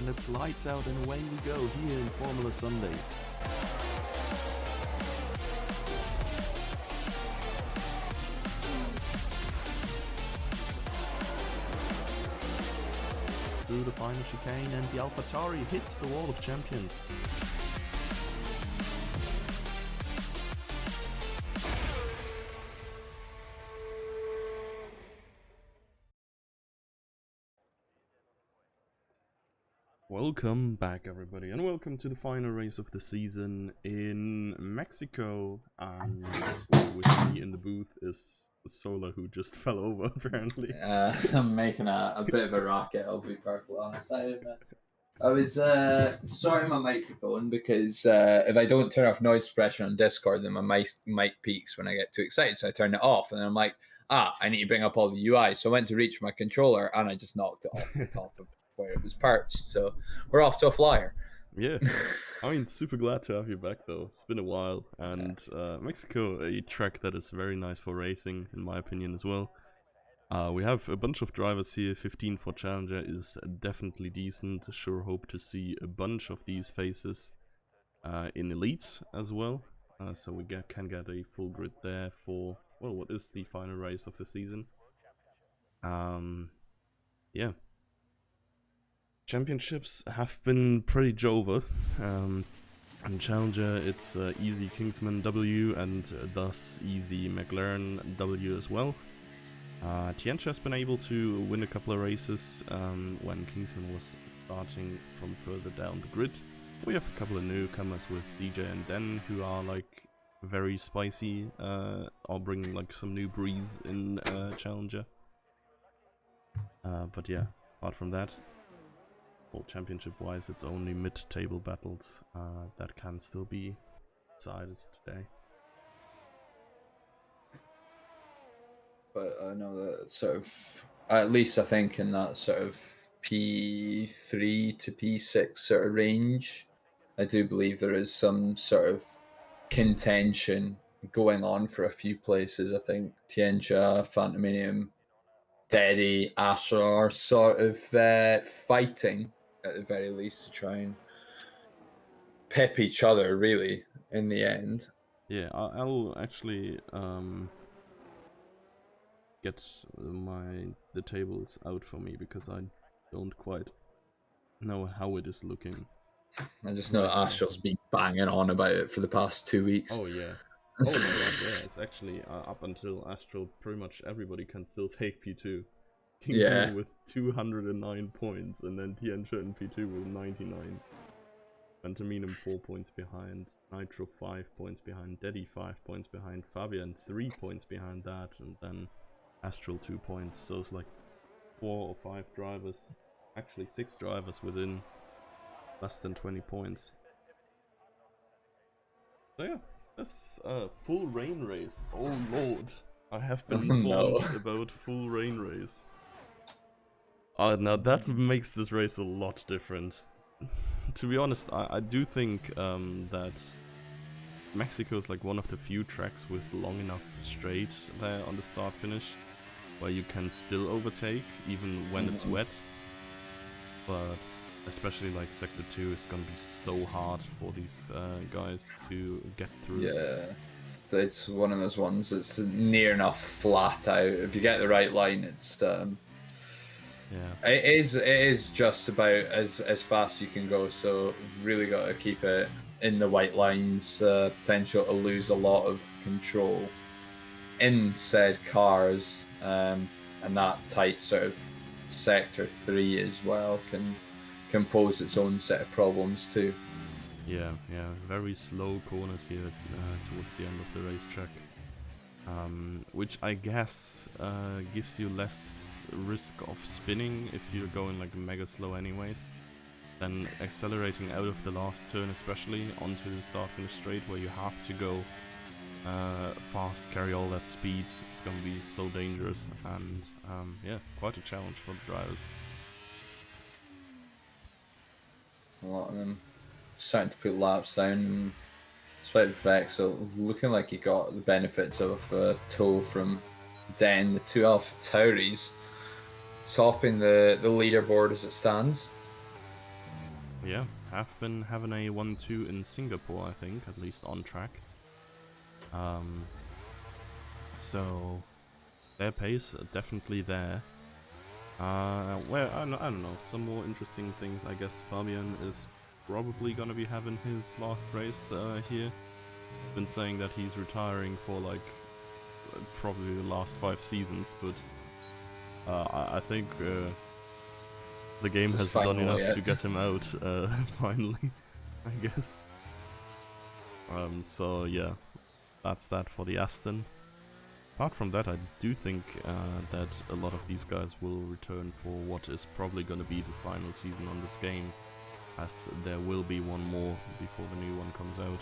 And it's lights out and away we go here in Formula Sundays. Through the final chicane and the AlphaTauri hits the wall of champions. Welcome back everybody, and welcome to the final race of the season in Mexico. And with me in the booth is Sola, who just fell over apparently. I'm making a bit of a racket, I'll be perfectly honest. I was sorting my microphone because if I don't turn off noise suppression on Discord, then my mic peaks when I get too excited, so I turned it off, and then I'm like, I need to bring up all the UI, so I went to reach my controller, and I just knocked it off the top of where it was perched, so we're off to a flyer. Yeah, I mean, super glad to have you back though. It's been a while, and Mexico, a track that is very nice for racing, in my opinion as well. We have a bunch of drivers here. 15 for Challenger is definitely decent. Sure hope to see a bunch of these faces in Elite as well. So we can get a full grid there for, well, what is the final race of the season. Yeah. Championships have been pretty jover. And Challenger, it's easy Kingsman W and thus easy McLaren W as well. Tiancha has been able to win a couple of races when Kingsman was starting from further down the grid. We have a couple of newcomers with DJ and Den who are like very spicy, are bringing like some new breeze in Challenger. But yeah, apart from that, well, championship wise, it's only mid-table battles that can still be decided today. But I know that sort of, at least I think in that sort of P3 to P6 sort of range, I do believe there is some sort of contention going on for a few places. I think Tiancha, Phantominium, Teddy, Asher are sort of fighting at the very least to try and pep each other really in the end. Yeah, I'll actually get the tables out for me because I don't quite know how it is looking. I just know that Asher's been banging on about it for the past 2 weeks. Oh yeah. Oh my god, yeah, it's actually up until Astral, pretty much everybody can still take P2. Kingsman with 209 points, and then Tiancha and P2 with 99. Phantominium 4 points behind, Nitro 5 points behind, Deddy 5 points behind, Fabian 3 points behind that, and then Astral 2 points. So it's like 4 or 5 drivers, actually 6 drivers within less than 20 points. So yeah, that's a full rain race. Oh lord, I have been informed about full rain race. Now that makes this race a lot different. To be honest, I do think that Mexico is like one of the few tracks with long enough straight there on the start finish where you can still overtake even when it's wet. But especially like Sector 2 is gonna be so hard for these guys to get through. Yeah, it's one of those ones that's near enough flat out. If you get the right line, it's yeah, it is just about as fast as you can go. So really got to keep it in the white lines. Potential to lose a lot of control in said cars, and that tight sort of Sector 3 as well can pose its own set of problems too. Yeah, very slow corners here towards the end of the racetrack, which I guess gives you less risk of spinning if you're going like mega slow anyways, then accelerating out of the last turn, especially onto the start finish straight where you have to go fast, carry all that speed. It's gonna be so dangerous, and yeah, quite a challenge for the drivers. A lot of them starting to put laps down, and despite the fact, so looking like he got the benefits of a tow from Den, the two AlphaTauris topping the leaderboard as it stands. yeah, have been having a 1-2 in Singapore, I think, at least on track. So their pace definitely there. Well, I don't know, some more interesting things. I guess Fabian is probably gonna be having his last race here. Been saying that he's retiring for like probably the last 5 seasons, but I think the game has done enough to get him out finally, I guess. So yeah, that's that for the Aston. Apart from that, I do think that a lot of these guys will return for what is probably going to be the final season on this game, as there will be one more before the new one comes out.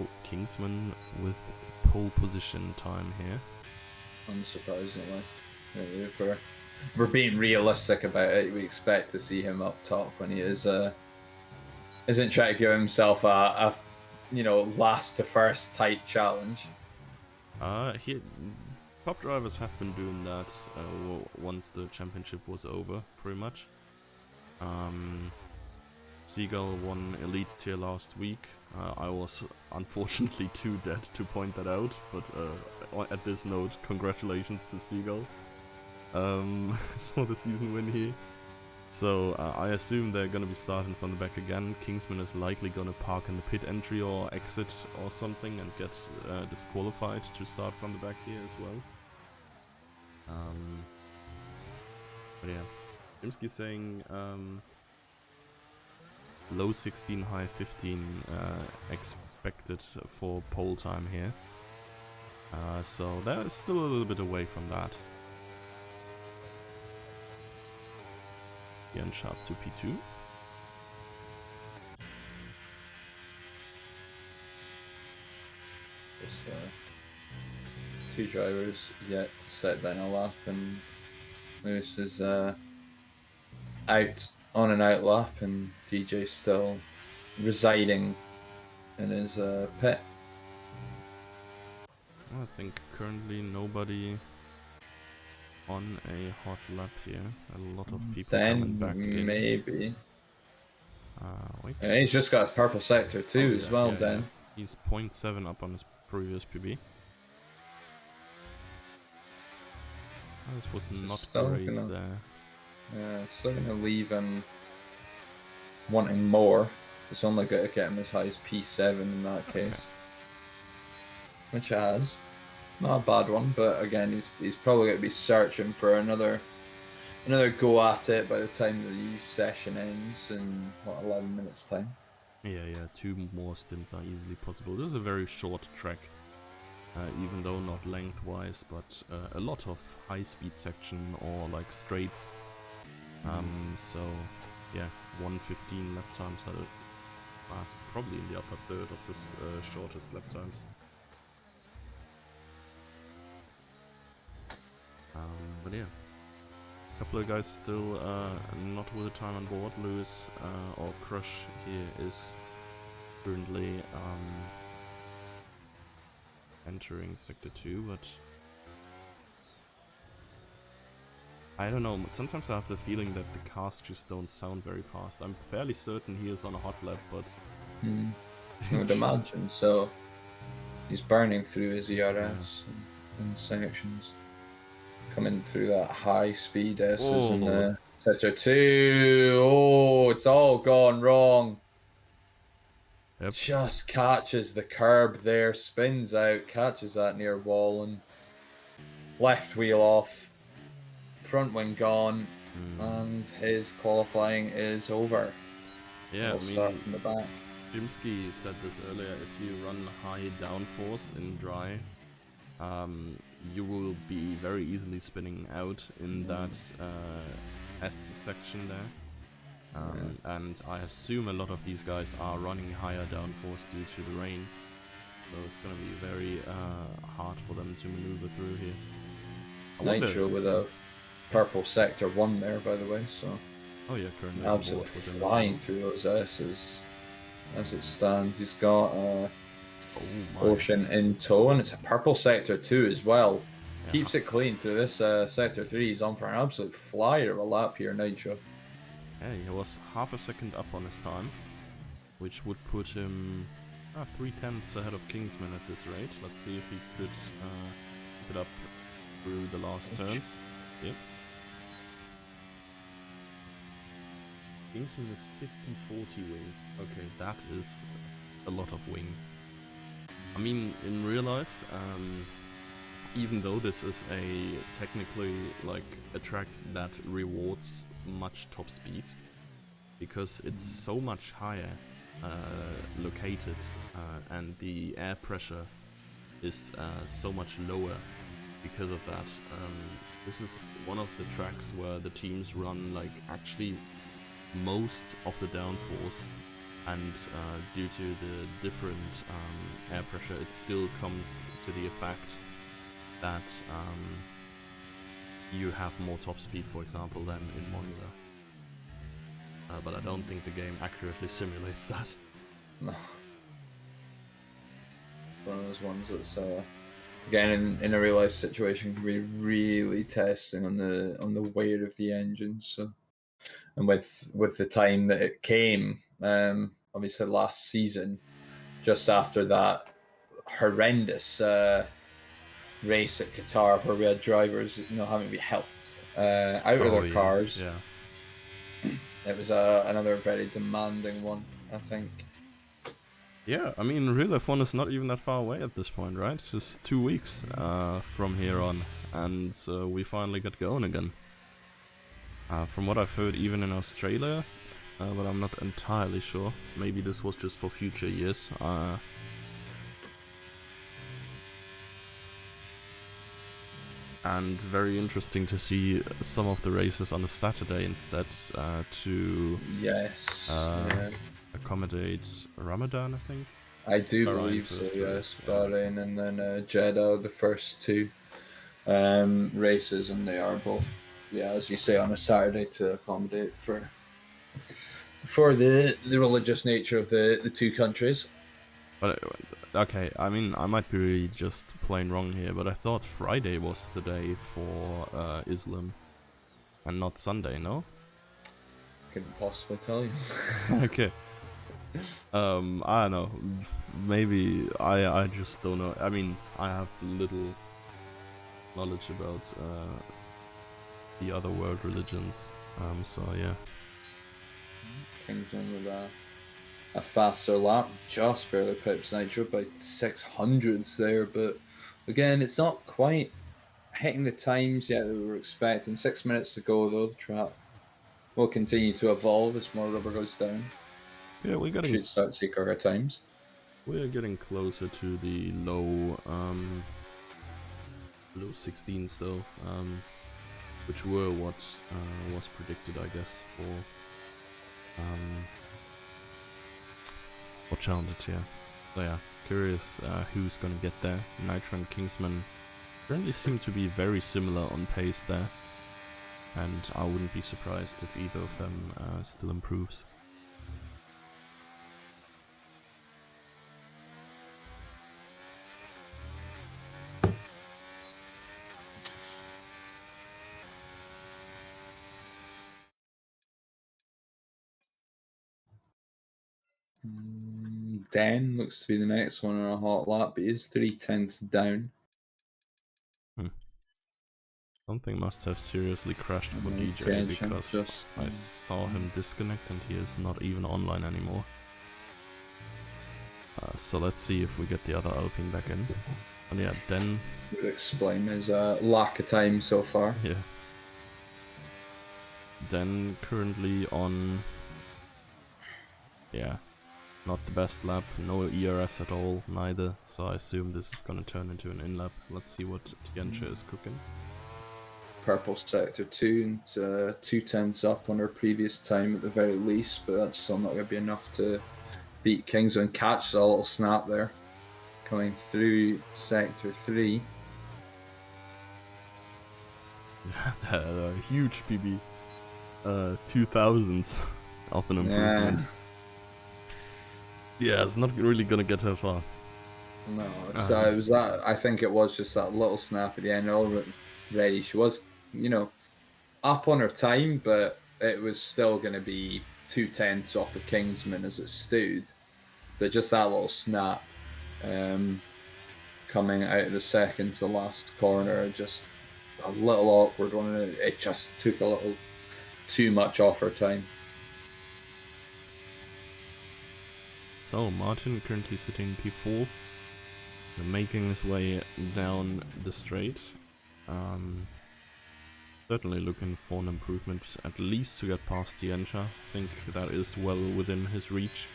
Oh, Kingsman with pole position time here. Unsurprisingly. If we're being realistic about it, we expect to see him up top when he isn't trying to give himself a last to first tight challenge. Top drivers have been doing that once the championship was over, pretty much. Seagull won Elite Tier last week. I was unfortunately too dead to point that out, but at this note, congratulations to Seagull for the season win here. So I assume they're gonna be starting from the back again. Kingsman is likely gonna park in the pit entry or exit or something and get disqualified to start from the back here as well. But yeah, Jimsky saying low 16, high 15 expected for pole time here. So they're still a little bit away from that. Ian Sharp to P2. Just two drivers yet to set down a lap, and Lewis is out on an out lap, and DJ still residing in his pit. I think currently nobody on a hot lap here. A lot of people coming back in. Maybe. Wait. He's just got purple sector too as well, Dan. Yeah. He's 0.7 up on his previous PB. This was not great there. Yeah, still gonna leave him wanting more. It's only got to get him as high as P7 in that case. Which it has. Not a bad one, but again, he's probably going to be searching for another go at it by the time the session ends in 11 minutes time. Yeah, 2 more stints are easily possible. This is a very short track, even though not lengthwise, but a lot of high-speed section or like straights. So yeah, 1:15 lap times are probably in the upper third of this shortest lap times. But yeah, a couple of guys still not with a time on board. Lewis or Crush here is currently entering Sector 2, but I don't know, sometimes I have the feeling that the cars just don't sound very fast. I'm fairly certain he is on a hot lap, but... I would imagine, so he's burning through his ERS in sections. Coming through that high speed S's in Sector 2. Oh, it's all gone wrong. Yep. Just catches the curb there, spins out, catches that near wall, and left wheel off, front wing gone, and his qualifying is over. Yeah, We'll start from the back. Jimsky said this earlier, if you run high downforce in dry, you will be very easily spinning out in that S section there. And I assume a lot of these guys are running higher downforce due to the rain. So it's going to be very hard for them to maneuver through here. Nitro with a purple sector 1 there, by the way, so... Oh yeah, currently absolutely flying through those S's as it stands. He's got Ocean in tow, and it's a purple sector 2 as well. Yeah. Keeps it clean through this sector 3. He's on for an absolute flyer of a lap here, Nitro. Okay, he was half a second up on his time, which would put him 3/10 ahead of Kingsman at this rate. Let's see if he could keep it up through the last turns. Yep. Kingsman is 50-40 wings. Okay, that is a lot of wing. I mean, in real life, even though this is technically like a track that rewards much top speed, because it's so much higher located and the air pressure is so much lower because of that. This is one of the tracks where the teams run like actually most of the downforce, and due to the different air pressure, it still comes to the effect that you have more top speed, for example, than in Monza. But I don't think the game accurately simulates that. No. One of those ones that's again in a real life situation can be really testing on the weight of the engine. So, and with the time that it came, obviously last season, just after that horrendous race at Qatar where we had drivers having to be helped out of their cars. Yeah. It was another very demanding one, I think. Yeah, I mean, real F1 is not even that far away at this point, right? It's just 2 weeks from here on, and we finally got going again. From what I've heard, even in Australia, but I'm not entirely sure. Maybe this was just for future years. And very interesting to see some of the races on a Saturday instead to accommodate Ramadan, I think. I do believe so, yes. Bahrain and then Jeddah, the first two races, and they are both, as you say, on a Saturday to accommodate for the religious nature of the two countries. But okay, I mean, I might be just plain wrong here, but I thought Friday was the day for Islam and not Sunday, no? Couldn't possibly tell you. Okay. I don't know. Maybe I just don't know. I mean, I have little knowledge about the other world religions. So yeah. Kingsman with a faster lap, just barely pips Nitro by 600s there, but again, it's not quite hitting the times yet that we were expecting. 6 minutes to go though. The track will continue to evolve as more rubber goes down. Yeah, we're getting. Should start to see quicker times. We're getting closer to the low 16s though, which were what was predicted, I guess, for Challenger Tier. So yeah, curious who's gonna get there. Nitro and Kingsman currently seem to be very similar on pace there, and I wouldn't be surprised if either of them still improves. Den looks to be the next one on a hot lap, but he's 3/10 down. Something must have seriously crashed for DJ, because I saw him disconnect and he is not even online anymore. So let's see if we get the other Alpine back in. And yeah, Den would explain his lack of time so far. Yeah. Den currently on, not the best lap, no ERS at all, neither, so I assume this is gonna turn into an in-lap. Let's see what Tianche is cooking. Purple sector 2 and 2/10 up on her previous time at the very least, but that's still not going to be enough to beat Kingsman. Catch a little snap there coming through sector 3. The huge PB 2000s of an improvement. Yeah, it's not really gonna get her far. No, it was that. I think it was just that little snap at the end. Already, she was, up on her time, but it was still going to be 2/10 off the Kingsman as it stood, but just that little snap coming out of the second to last corner, just a little awkward one. It just took a little too much off her time. So Martin currently sitting P4, making his way down the straight. Certainly looking for an improvement, at least to get past Tiencha. I think that is well within his reach.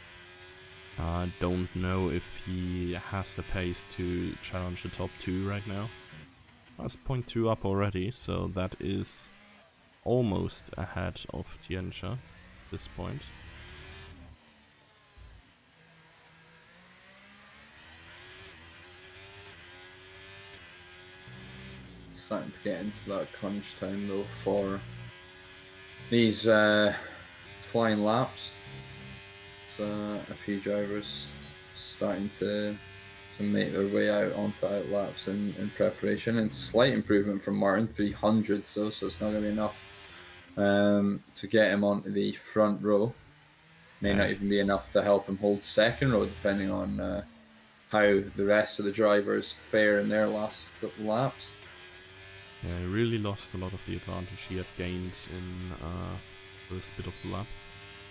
Don't know if he has the pace to challenge the top 2 right now. That's 0.2 up already, so that is almost ahead of Tiencha at this point. Starting to get into that crunch time though for these flying laps. So a few drivers starting to make their way out onto out laps in preparation, and slight improvement from Martin, 300 so it's not going to be enough to get him onto the front row. May not even be enough to help him hold second row, depending on how the rest of the drivers fare in their last laps. Yeah, he really lost a lot of the advantage he had gained in first bit of the lap.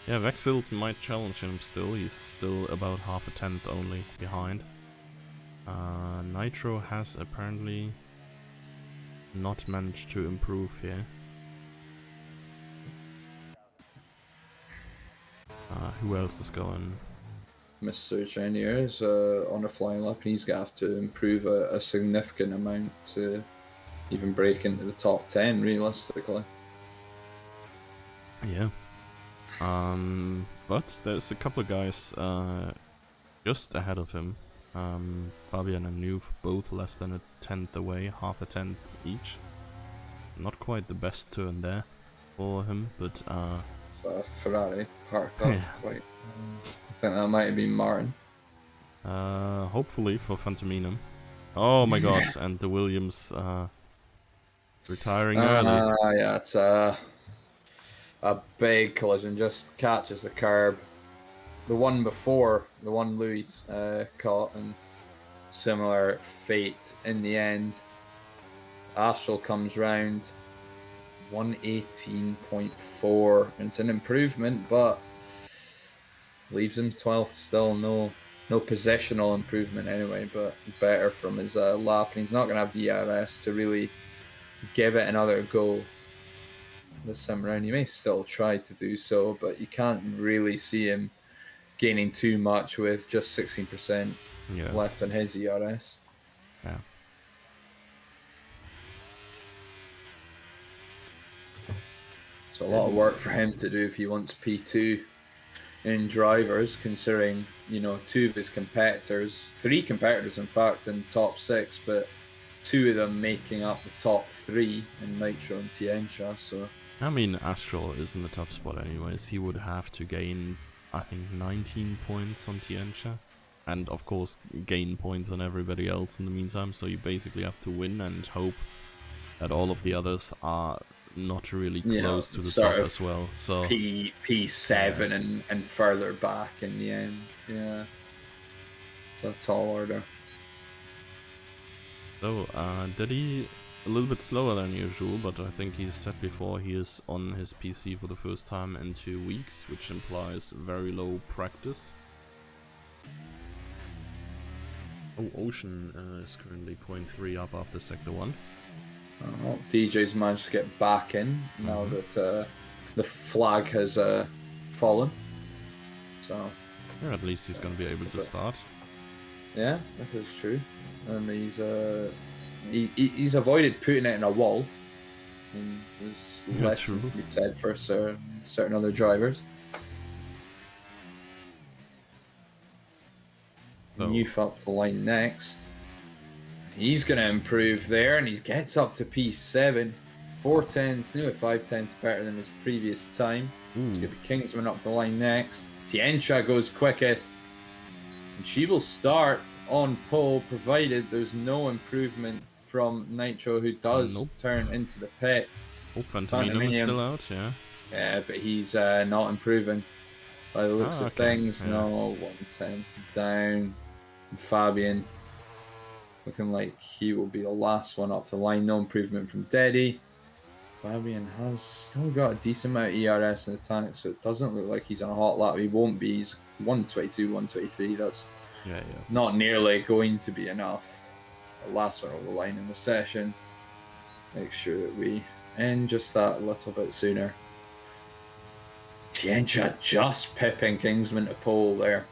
Yeah, Vexilt might challenge him still. He's still about half a tenth only behind. Nitro has apparently not managed to improve here. Who else is going? Mr. Chenier is on a flying lap, and he's going to have to improve a significant amount to even break into the top 10 realistically. Yeah. But there's a couple of guys just ahead of him. Fabian and Nuve both less than a tenth away, half a tenth each. Not quite the best turn there for him, but Ferrari parked up quite. I think that might have been Martin. Hopefully for Fantominum. Oh my god, and the Williams retiring early. Yeah, it's a big collision, just catches the curb. The one before, the one Louis caught, and similar fate in the end. Astral comes round 118.4, and it's an improvement, but leaves him 12th still. No positional improvement anyway, but better from his lap, and he's not going to have the DRS to really give it another go this time around. He may still try to do so, but you can't really see him gaining too much with just 16% left on his ERS. Yeah. It's a lot of work for him to do if he wants P2 in drivers, considering, two of his competitors, 3 competitors in fact, in top 6, but 2 of them making up the top 3 in Nitro and Tiencha. So I mean, Astral is in the top spot anyways. He would have to gain, I think, 19 points on Tiencha, and of course gain points on everybody else in the meantime, so you basically have to win and hope that all of the others are not really close to the top as well. So P7 and further back in the end. Yeah, it's a tall order. So Daddy a little bit slower than usual, but I think he said before he is on his PC for the first time in 2 weeks, which implies very low practice. Oh, Ocean is currently 0.3 up after Sector 1. DJ's managed to get back in now that the flag has fallen. So yeah, at least he's going to be able to start. Yeah, this is true. And he's avoided putting it in a wall. And there's less to be said for certain other drivers. Youth up the line next. He's going to improve there, and he gets up to P7. 4/10, nearly 5/10 better than his previous time. He's going to be Kingsman up the line next. Tiencha goes quickest. And she will start on pole, provided there's no improvement from Nitro, who does turn into the pit. Oh, Fantominum is still out, yeah. Yeah, but he's not improving by the looks of Okay, things. yeah. No, 1/10 down. And Fabian looking like he will be the last one up the line. No improvement from Deddy. Fabian has still got a decent amount of ERS in the tank, so it doesn't look like he's on a hot lap. He won't be. He's 122, 123. That's Yeah. not nearly going to be enough. The last one over the line in the session. Make sure that we end just that a little bit sooner. Tiencha just pipping Kingsman to pole there.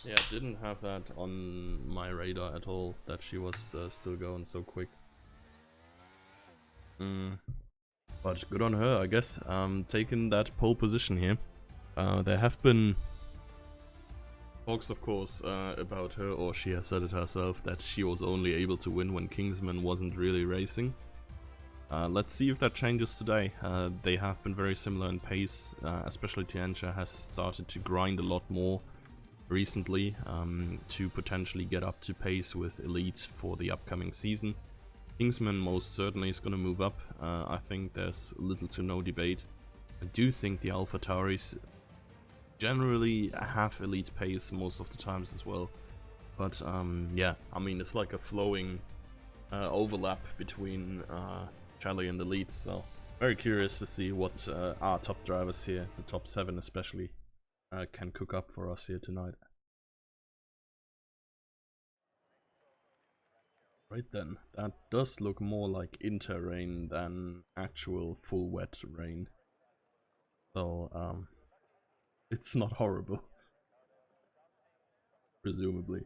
Yeah, didn't have that on my radar at all, that she was still going so quick. But good on her, I guess, taking that pole position here. There have been talks, of course, about her, or she has said it herself, that she was only able to win when Kingsman wasn't really racing. Let's see if that changes today. They have been very similar in pace, especially Tiencha has started to grind a lot more recently to potentially get up to pace with Elite for the upcoming season. Kingsman most certainly is going to move up. I think there's little to no debate. I do think the Alpha Tauris generally have Elite pace most of the times as well. But yeah, I mean, it's like a flowing overlap between Charlie and Elite, so very curious to see what our top drivers here, the top 7 especially, can cook up for us here tonight. Right then, that does look more like inter-rain than actual full wet rain. So, it's not horrible. Presumably.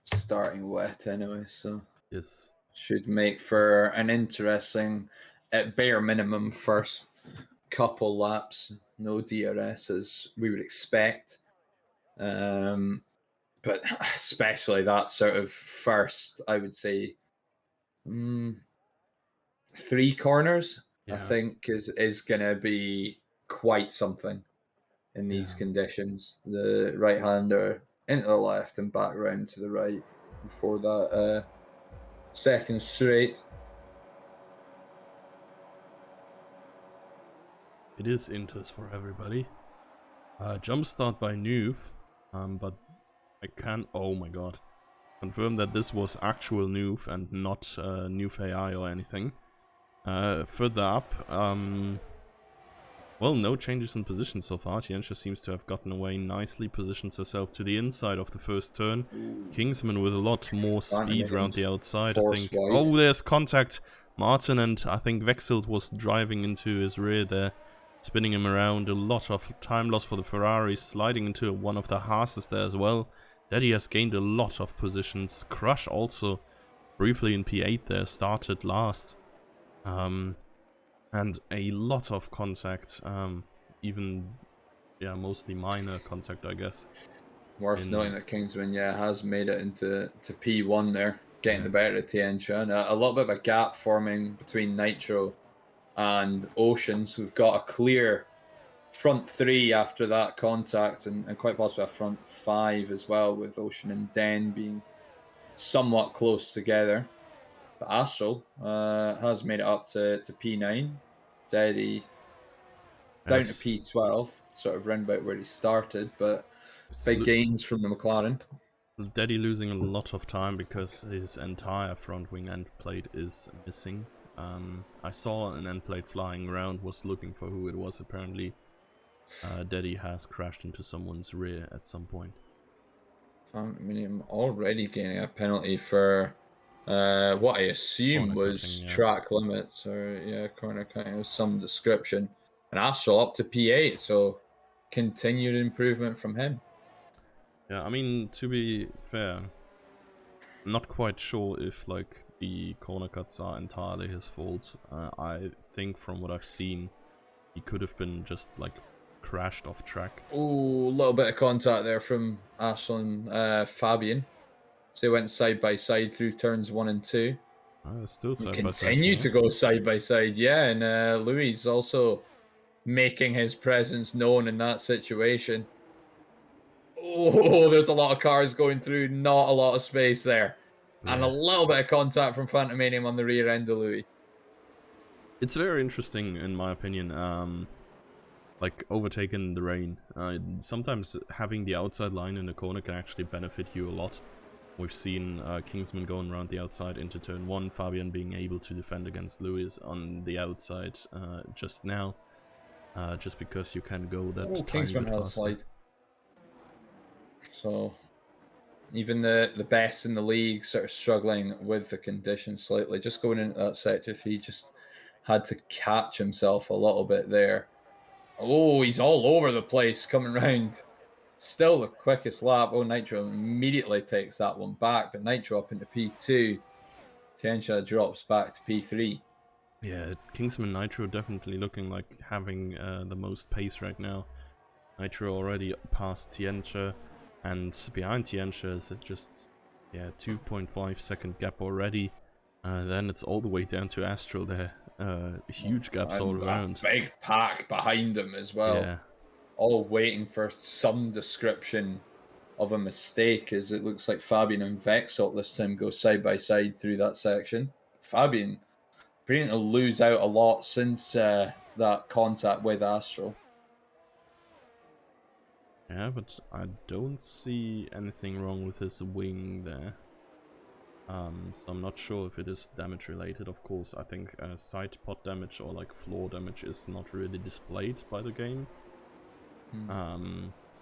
Starting wet anyway, so Yes. should make for an interesting, at bare minimum, first couple laps. No DRS as we would expect. But especially that sort of first, I would say, 3 corners, Yeah. I think is going to be quite something in these conditions. The right-hander into the left and back round to the right before that second straight. It is inters for everybody. Jump start by Nuve, but I can, oh my god, confirm that this was actual Nuve and not Nuve AI or anything. Further up, well, no changes in position so far. Tiencha seems to have gotten away nicely, positions herself to the inside of the first turn. Kingsman with a lot more speed around the outside, I think. Oh, there's contact. Martin and I think Vexelt was driving into his rear there, spinning him around. A lot of time loss for the Ferraris, sliding into one of the Haas's there as well. Daddy has gained a lot of positions. Crush also briefly in P8 there, started last. And a lot of contact, even, yeah, mostly minor contact, I guess. Worth noting that Kingsman, has made it into P1 there, getting the better of Tiencha. And a little bit of a gap forming between Nitro and Ocean, so we've got a clear front 3 after that contact, and quite possibly a front 5 as well, with Ocean and Den being somewhat close together. But Astral has made it up to P9. Teddy down to P12, sort of round about where he started, but big gains from the McLaren. Daddy losing a lot of time because his entire front wing end plate is missing. I saw an end plate flying around, was looking for who it was. Apparently, Daddy has crashed into someone's rear at some point. I'm already gaining a penalty for what I assume was track limits, or corner cutting of some description. And Astral up to P8, so continued improvement from him. Yeah, I mean, to be fair, I'm not quite sure if like the corner cuts are entirely his fault. I think from what I've seen, he could have been just like crashed off track. Oh, a little bit of contact there from Astral and Fabian. So they went side by side through turns 1 and 2. Still side by side. Continue to go side by side, yeah. And Louis also making his presence known in that situation. Oh, there's a lot of cars going through, not a lot of space there. Yeah. And a little bit of contact from Phantomanium on the rear end of Louis. It's very interesting in my opinion. Like overtaking the rain. Sometimes having the outside line in the corner can actually benefit you a lot. We've seen Kingsman going around the outside into turn 1, Fabian being able to defend against Lewis on the outside just now. Just because you can go that tiny Kingsman bit had a faster. slide. So even the best in the league sort of struggling with the conditions slightly. Just going into that sector 3, just had to catch himself a little bit there. Oh, he's all over the place coming round. Still the quickest lap. Oh, Nitro immediately takes that one back, but Nitro up into P2. Tiensha drops back to P3. Yeah, Kingsman Nitro definitely looking like having the most pace right now. Nitro already past Tiensha, and behind Tiensha is just 2.5 second gap already. Then it's all the way down to Astral there. Huge gaps all around. Big pack behind him as well. Yeah. All waiting for some description of a mistake, as it looks like Fabian and Vexel this time go side by side through that section. Fabian beginning to lose out a lot since that contact with Astral. Yeah, but I don't see anything wrong with his wing there. So I'm not sure if it is damage related. Of course, I think side pot damage or like floor damage is not really displayed by the game.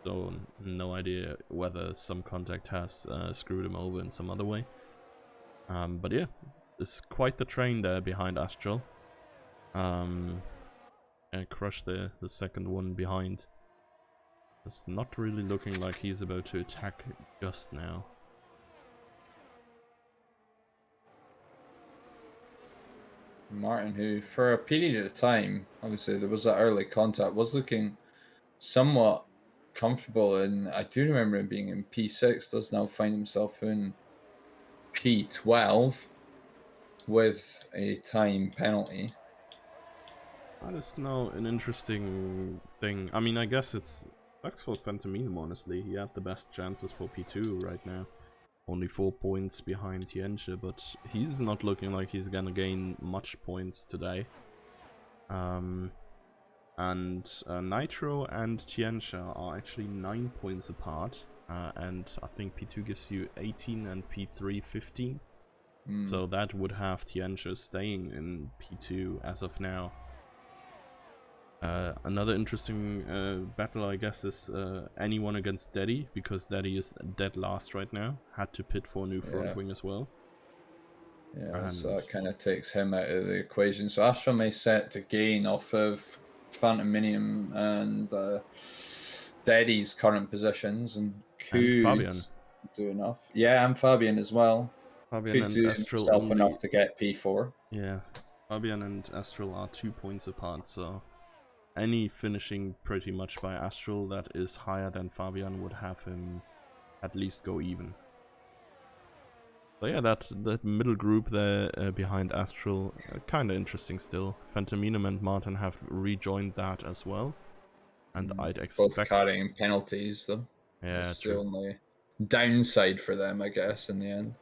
So no idea whether some contact has screwed him over in some other way. But yeah, it's quite the train there behind Astral. And crush the second one behind. It's not really looking like he's about to attack just now. Martin, who for a period of time, obviously there was that early contact, was looking somewhat comfortable, and I do remember him being in P6, does now find himself in P12 with a time penalty. That is now an interesting thing. I mean, I guess it's sucks for Phantominum, honestly. He had the best chances for P2 right now. Only 4 points behind Tiensha, but he's not looking like he's gonna gain much points today. And Nitro and Tiensha are actually 9 points apart. And I think P2 gives you 18 and P3 15. So that would have Tiensha staying in P2 as of now. Another interesting battle, I guess, is anyone against Daddy, because Daddy is dead last right now. Had to pit for a new front wing as well. Yeah, so that kind of takes him out of the equation. So Astral may set to gain off of Phantominum and Daddy's current positions, and could Fabian do enough. Yeah, and Fabian as well. Fabian Could and do Astral himself only enough to get P4. Yeah, Fabian and Astral are 2 points apart, so any finishing pretty much by Astral that is higher than Fabian would have him at least go even. So yeah, that middle group there behind Astral, kind of interesting still. Phantominum and Martin have rejoined that as well, and I'd expect both carrying penalties though. Yeah, that's true. the only downside for them, I guess, in the end.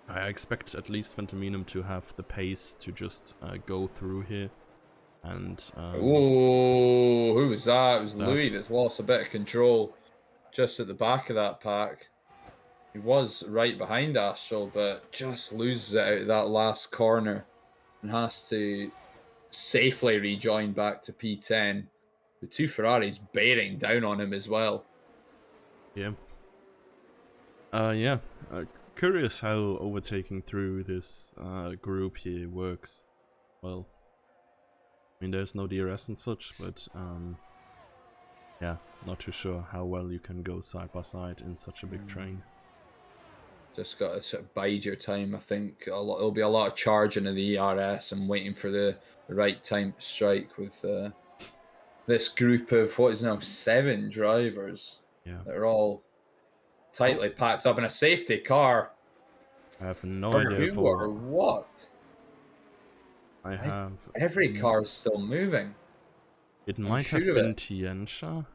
I expect at least Phantominum to have the pace to just go through here. And oh, who was that? It was Louis that's lost a bit of control just at the back of that pack. He was right behind Astral, but just loses it out of that last corner and has to safely rejoin back to P10. The two Ferraris bearing down on him as well. Yeah. Curious how overtaking through this group here works. Well, I mean, there's no DRS and such, but yeah, not too sure how well you can go side by side in such a big train. Just got to sort of bide your time. I think there'll be a lot of charging of the ERS and waiting for the right time to strike with this group of what is now 7 drivers. Yeah, that are all tightly packed up in a safety car. I have no idea who or what. I have every car is still moving. It might have been Tiensha.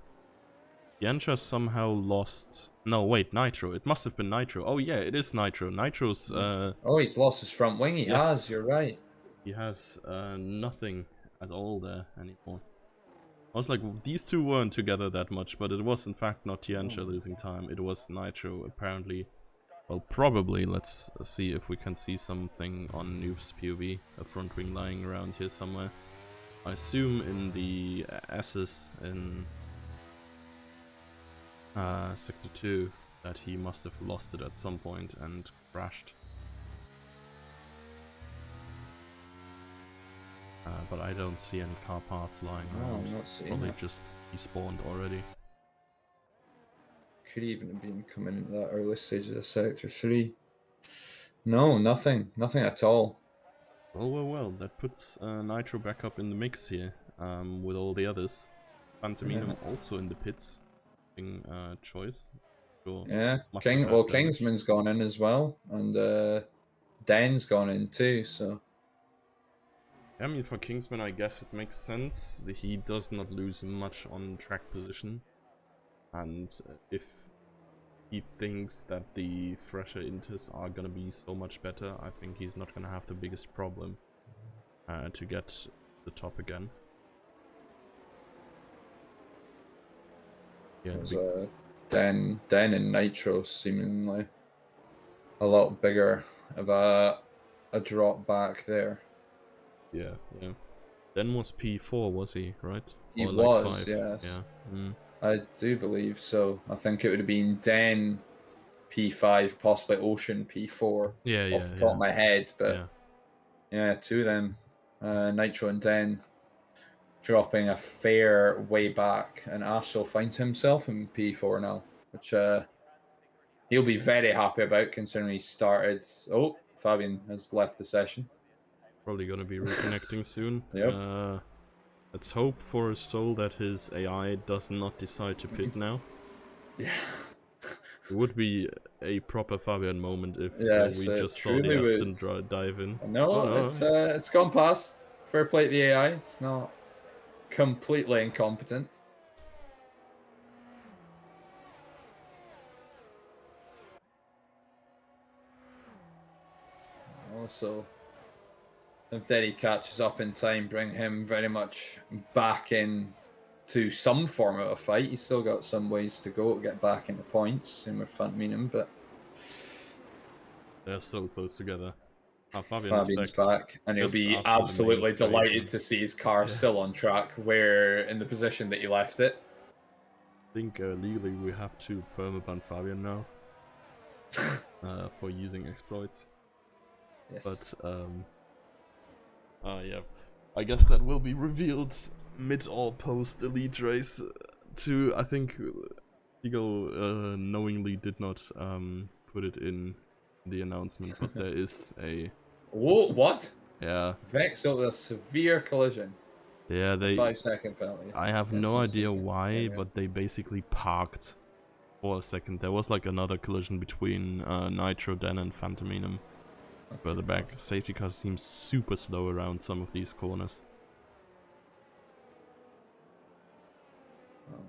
Tiensha somehow lost. No, wait, Nitro. It must have been Nitro. Oh yeah, it is Nitro. Nitro's oh, he's lost his front wing. He has. You're right. He has nothing at all there anymore. I was like, these two weren't together that much, but it was in fact not Tiancha losing time. It was Nitro apparently. Well, probably. Let's see if we can see something on Noof's POV. A front wing lying around here somewhere. I assume in the S's in Sector 2 that he must have lost it at some point and crashed. But I don't see any car parts lying around. I'm not seeing Probably that. just despawned already. Could even have been coming into that early stage of the Sector 3. No, nothing. Nothing at all. Well, that puts Nitro back up in the mix here, with all the others. Phantominum also in the pits. Choice. Sure. Yeah, Must have had damage. Kingsman's gone in as well, and Dan's gone in too, so... I mean, for Kingsman, I guess it makes sense. He does not lose much on track position. And if he thinks that the fresher inters are gonna be so much better, I think he's not gonna have the biggest problem to get the top again. Yeah, There's Dan and Nitro seemingly a lot bigger of a drop back there. yeah. Then was P4, was he, right? He or like was, 5. yes. Yeah. I do believe so. I think it would have been Den P5, possibly Ocean P4 off the top of my head, but yeah, two of them, Nitro and Den, dropping a fair way back, and Astral finds himself in P4 now, which he'll be very happy about considering he started. Oh, Fabian has left the session. Probably gonna be reconnecting soon. Yep. Let's hope for a soul that his AI does not decide to pit now. Yeah. It would be a proper Fabian moment if we just saw the Aston dive in. No, it's gone past. Fair play to the AI. It's not completely incompetent. Also, if Derry catches up in time, bring him very much back in to some form of a fight. He's still got some ways to go to get back into points, same with Phantominum, but they're so close together. Fabian's back, and he'll be absolutely delighted to see his car still on track, where in the position that he left it. I think legally we have to permaban Fabian now for using exploits. Yes. But yeah, I guess that will be revealed mid or post elite race. I think Eagle knowingly did not put it in the announcement, but there is a. Whoa, what? Yeah. Vexel with a severe collision. Yeah, they. 5-second penalty. I have no idea why, but they basically parked for a second. There was like another collision between Nitro, Den, and Phantominum. Further back, safety car seems super slow around some of these corners.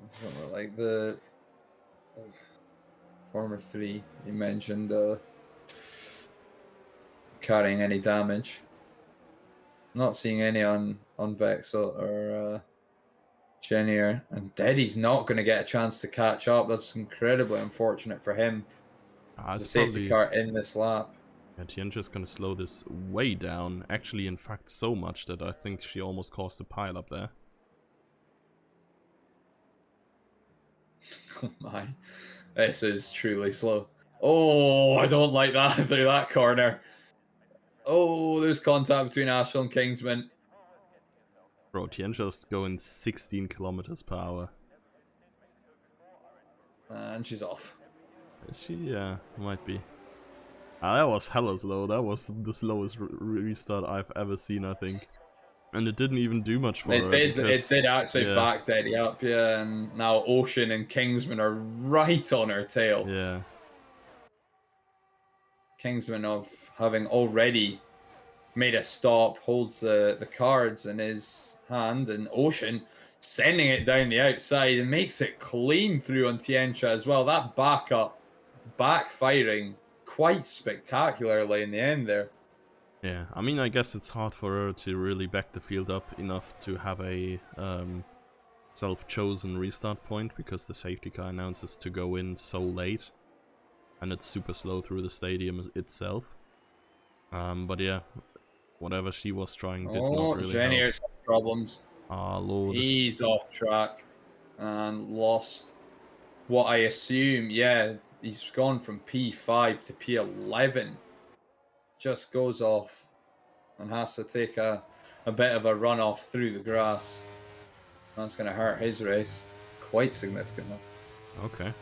Something like the former 3 you mentioned carrying any damage. Not seeing any on Vexel or Genier, and Deddy's not going to get a chance to catch up. That's incredibly unfortunate for him. It's a safety car in this lap. Yeah, Tiancha's gonna slow this way down. Actually, in fact, so much that I think she almost caused a pile up there. Oh my. This is truly slow. Oh, I don't like that through that corner. Oh, there's contact between Astral and Kingsman. Bro, Tiancha's going 16 kilometers per hour. And she's off. Is she? Yeah, might be. That was hella slow. That was the slowest restart I've ever seen, I think. And it didn't even do much for her. It did actually back Deddy up, yeah. And now Ocean and Kingsman are right on her tail. Yeah. Kingsman, of having already made a stop, holds the cards in his hand, and Ocean sending it down the outside and makes it clean through on Tiancha as well. That backup, backfiring quite spectacularly in the end there. Yeah, I mean, I guess it's hard for her to really back the field up enough to have a self-chosen restart point, because the safety car announces to go in so late, and it's super slow through the stadium itself. But yeah, whatever she was trying did not really help. Genier's problems. Ah, Lord. He's off track and lost what I assume, yeah, he's gone from P5 to P11. Just goes off and has to take a bit of a run off through the grass. That's going to hurt his race quite significantly. Okay.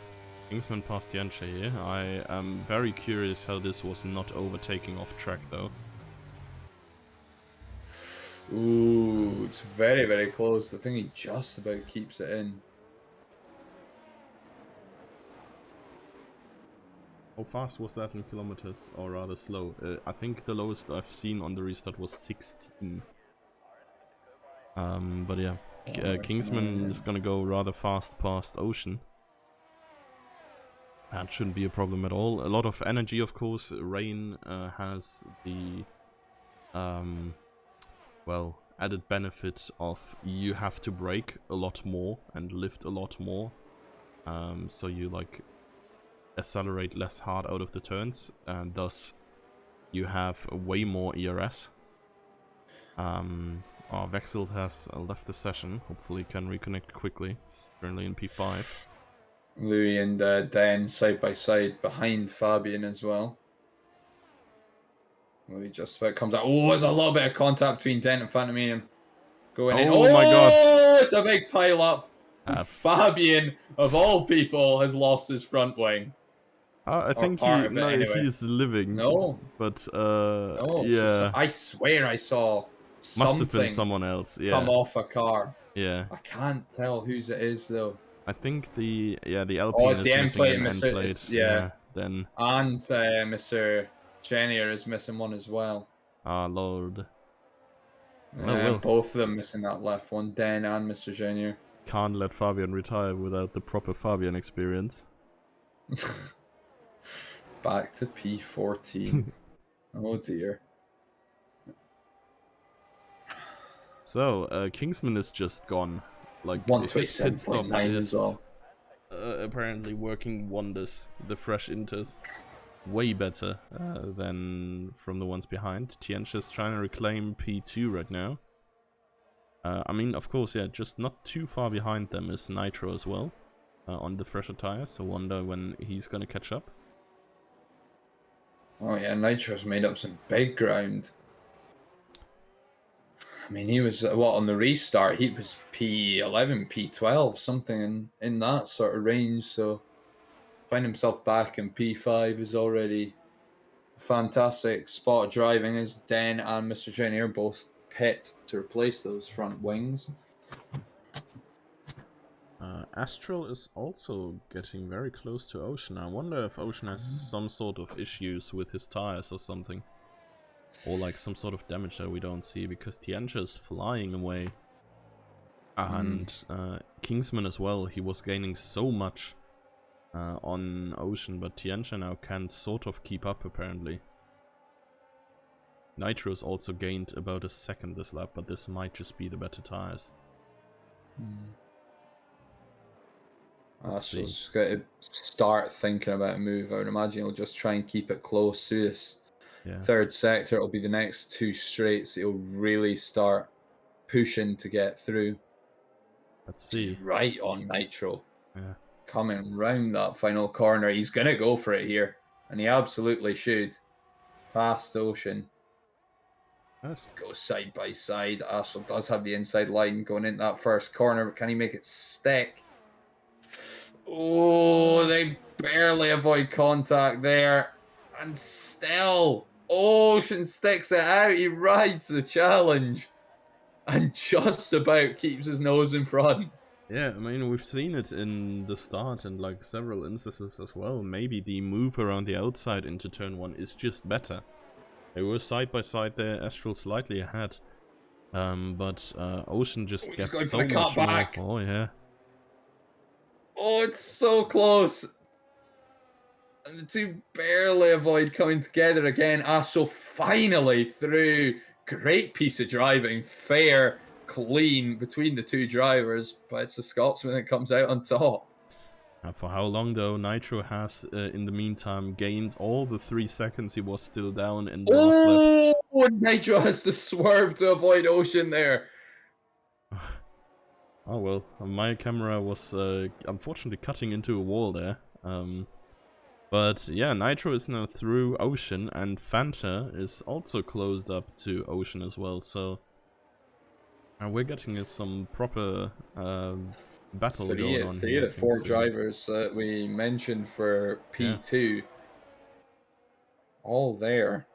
Kingsman passed Tianche here. I am very curious how this was not overtaking off track though. Ooh, it's very, very close. I think he just about keeps it in. How fast was that in kilometers, or rather slow? I think the lowest I've seen on the restart was 16. But yeah, Kingsman is gonna go rather fast past Ocean. That shouldn't be a problem at all. A lot of energy, of course. Rain has the well, added benefit of you have to brake a lot more and lift a lot more. So you like accelerate less hard out of the turns, and thus you have way more ERS. Vexel has left the session. Hopefully can reconnect quickly. He's currently in P5. Louis and Dan side by side behind Fabian as well. Louis just about comes out. Oh, there's a little bit of contact between Dent and Phantominium. Going in. Oh my god. It's a big pile up. Fabian, of all people, has lost his front wing. I think he's living. No. But, no, yeah. I swear I saw Must have been someone else, yeah. come off a car. Yeah. I can't tell whose it is, though. I think the Alpine it's is the end missing plate an end plate. Yeah. Then. And Mr. Genier is missing one as well. Ah, Lord. Both of them missing that left one, Dan and Mr. Genier. Can't let Fabian retire without the proper Fabian experience. Back to P14. Oh dear. So, Kingsman is just gone. Like, 127.9 as well. Apparently working wonders. The fresh inters. Way better than from the ones behind. Tianche is trying to reclaim P2 right now. I mean, of course, yeah, just not too far behind them is Nitro as well. On the fresher tires, so wonder when he's gonna catch up. Oh yeah, Nitro's made up some big ground. I mean, he was, on the restart, he was P11, P12, something in that sort of range, so find himself back in P5 is already a fantastic spot. Driving as Den and Mr. Genier both pit to replace those front wings. Astral is also getting very close to Ocean. I wonder if Ocean has some sort of issues with his tires or something. Or like some sort of damage that we don't see, because Tianche is flying away. And Kingsman as well, he was gaining so much on Ocean, but Tianche now can sort of keep up apparently. Nitro's also gained about a second this lap, but this might just be the better tires. Astral's got to start thinking about a move. I would imagine he'll just try and keep it close to this third sector. It'll be the next two straights. He'll really start pushing to get through. Let's see. Right on Nitro. Yeah. Coming round that final corner. He's going to go for it here. And he absolutely should. Past Ocean. Yes. Go side by side. Astral does have the inside line going into that first corner, but can he make it stick? Oh, they barely avoid contact there. And still, Ocean sticks it out. He rides the challenge. And just about keeps his nose in front. Yeah, I mean, we've seen it in the start and like several instances as well. Maybe the move around the outside into turn 1 is just better. They were side by side there, Astral slightly ahead. But Ocean just gets so much more. Oh, yeah. Oh, it's so close. And the two barely avoid coming together again. Astral finally through. Great piece of driving. Fair, clean between the two drivers. But it's the Scotsman that comes out on top. For how long though? Nitro has, in the meantime, gained all the 3 seconds he was still down in the last lap. Oh, Nitro has to swerve to avoid Ocean there. Oh well, my camera was unfortunately cutting into a wall there. But yeah, Nitro is now through Ocean, and Fanta is also closed up to Ocean as well, so we're getting some proper battle going on Three here. of the 4 drivers that we mentioned for P2, all there.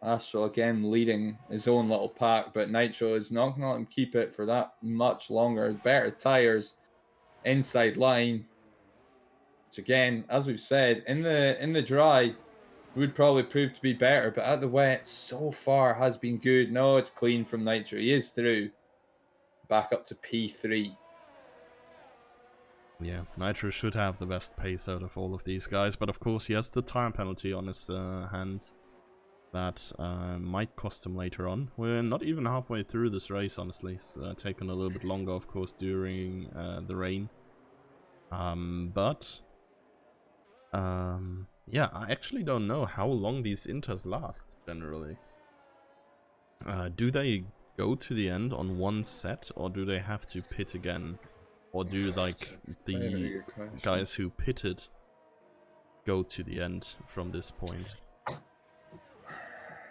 Astral again leading his own little pack, but Nitro is not going to let him keep it for that much longer. Better tires, inside line. Which again, as we've said, in the dry would probably prove to be better, but at the wet so far has been good. No, it's clean from Nitro. He is through. Back up to P3. Yeah, Nitro should have the best pace out of all of these guys, but of course he has the time penalty on his hands that might cost him later on. We're not even halfway through this race, honestly. It's taken a little bit longer, of course, during the rain. Yeah, I actually don't know how long these inters last, generally. Do they go to the end on one set, or do they have to pit again? Or do, like, the guys who pitted go to the end from this point?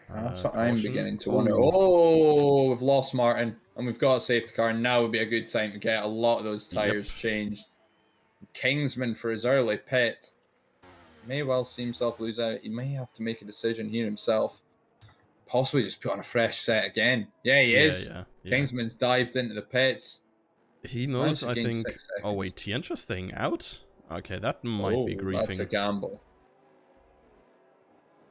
That's what I'm beginning to wonder. Oh, we've lost Martin, and we've got a safety car. Now would be a good time to get a lot of those tires changed. Kingsman for his early pit. May well see himself lose out. He may have to make a decision here himself. Possibly just put on a fresh set again. Yeah, he is. Yeah. Kingsman's dived into the pits. He knows, I think... Oh wait, Tientra staying out? Okay, that might be griefing. That's a gamble.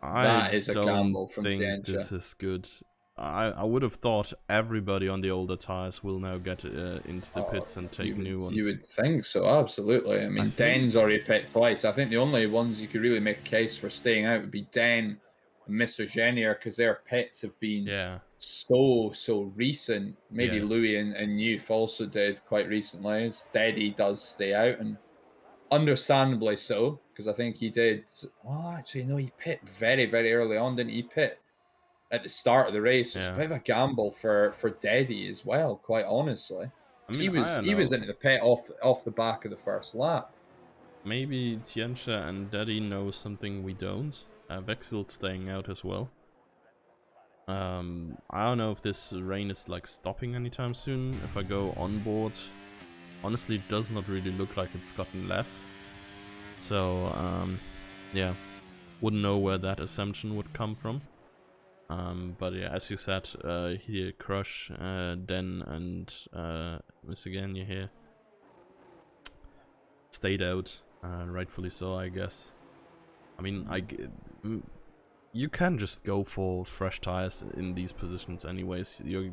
That is a gamble from Tientra. This is good. I would have thought everybody on the older tires will now get into the pits and take new ones. You would think so, absolutely. I mean, Den's already pit twice. I think the only ones you could really make a case for staying out would be Den and Mr. Genier, because their pits have been so recent. Maybe Louis and Youth also did quite recently. Steady does stay out, and understandably so, because I think he did. Well, actually, no, he pit very, very early on, didn't he? Pit at the start of the race. It's a bit of a gamble for Deddy as well, quite honestly. I mean, he was into the pit off the back of the first lap. Maybe Tientra and Deddy know something we don't. Vexel staying out as well. I don't know if this rain is like stopping anytime soon. If I go on board, honestly, it does not really look like it's gotten less. So, yeah, wouldn't know where that assumption would come from. But yeah, as you said, here Crush, Den, and Mr. Ganya here stayed out, rightfully so, I guess. I mean, you can just go for fresh tires in these positions anyways. You're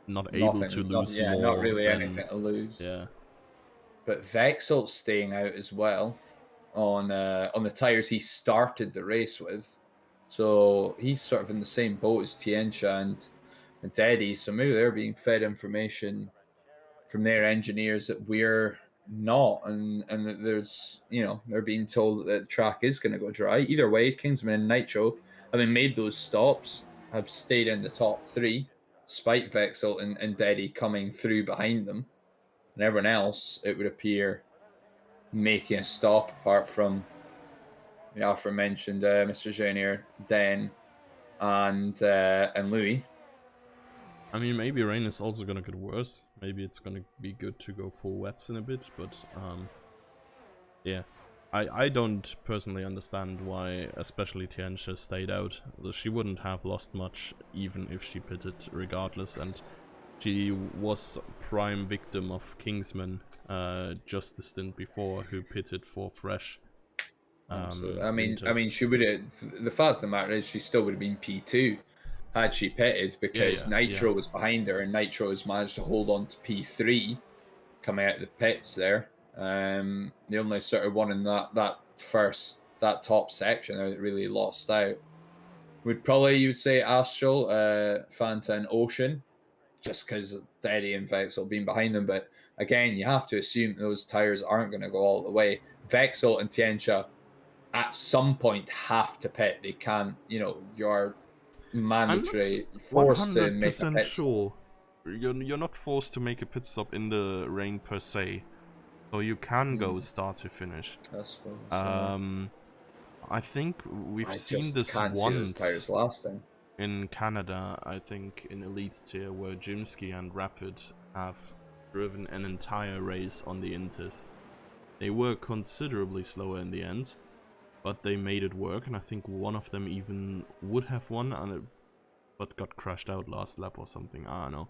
not able to lose more. Not really anything to lose. Yeah. But Vexel's staying out as well on the tires he started the race with. So he's sort of in the same boat as Tiencha and Deddy. So maybe they're being fed information from their engineers that we're not, and that there's, they're being told that the track is going to go dry. Either way, Kingsman and Nitro, having made those stops, have stayed in the top 3, despite Vexel and Deddy coming through behind them. And everyone else, it would appear, making a stop, apart from the aforementioned Mr. Junior, Den, and Louis. I mean, maybe rain is also gonna get worse. Maybe it's gonna be good to go full wets in a bit, but yeah. I don't personally understand why especially Tiencha stayed out. She wouldn't have lost much even if she pitted regardless, and she was prime victim of Kingsman just the stint before, who pitted for fresh. I mean, she would have. The fact of the matter is, she still would have been P2 had she pitted, because Nitro was behind her, and Nitro has managed to hold on to P3 coming out of the pits there. The only sort of one in that first that top section that really lost out. You would say Astral, Fanta, and Ocean, just because Eddie and Vexel being behind them. But again, you have to assume those tires aren't going to go all the way. Vexel and Tiencha at some point have to pit. They can't, you're mandatory forced to make a 100% pit stop. sure. You're not forced to make a pit stop in the rain per se, so you can go start to finish. I suppose. I think we've seen just this can't see those tires once lasting. in Canada. I think in Elite Tier, where Jimsky and Rapid have driven an entire race on the Intis. They were considerably slower in the end, but they made it work, and I think one of them even would have won, but got crashed out last lap or something. I don't know.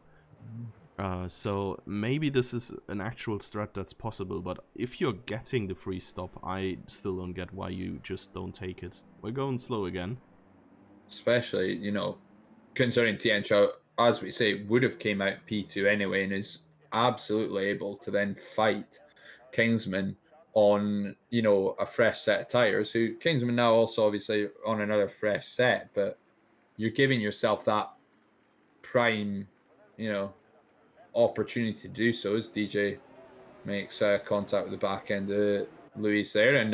So maybe this is an actual strat that's possible, but if you're getting the free stop, I still don't get why you just don't take it. We're going slow again. Especially, considering Tiancho, as we say, would have came out P2 anyway and is absolutely able to then fight Kingsman on, a fresh set of tires, who Kingsman now also obviously on another fresh set, but you're giving yourself that prime, opportunity to do so as DJ makes contact with the back end of Luis there, and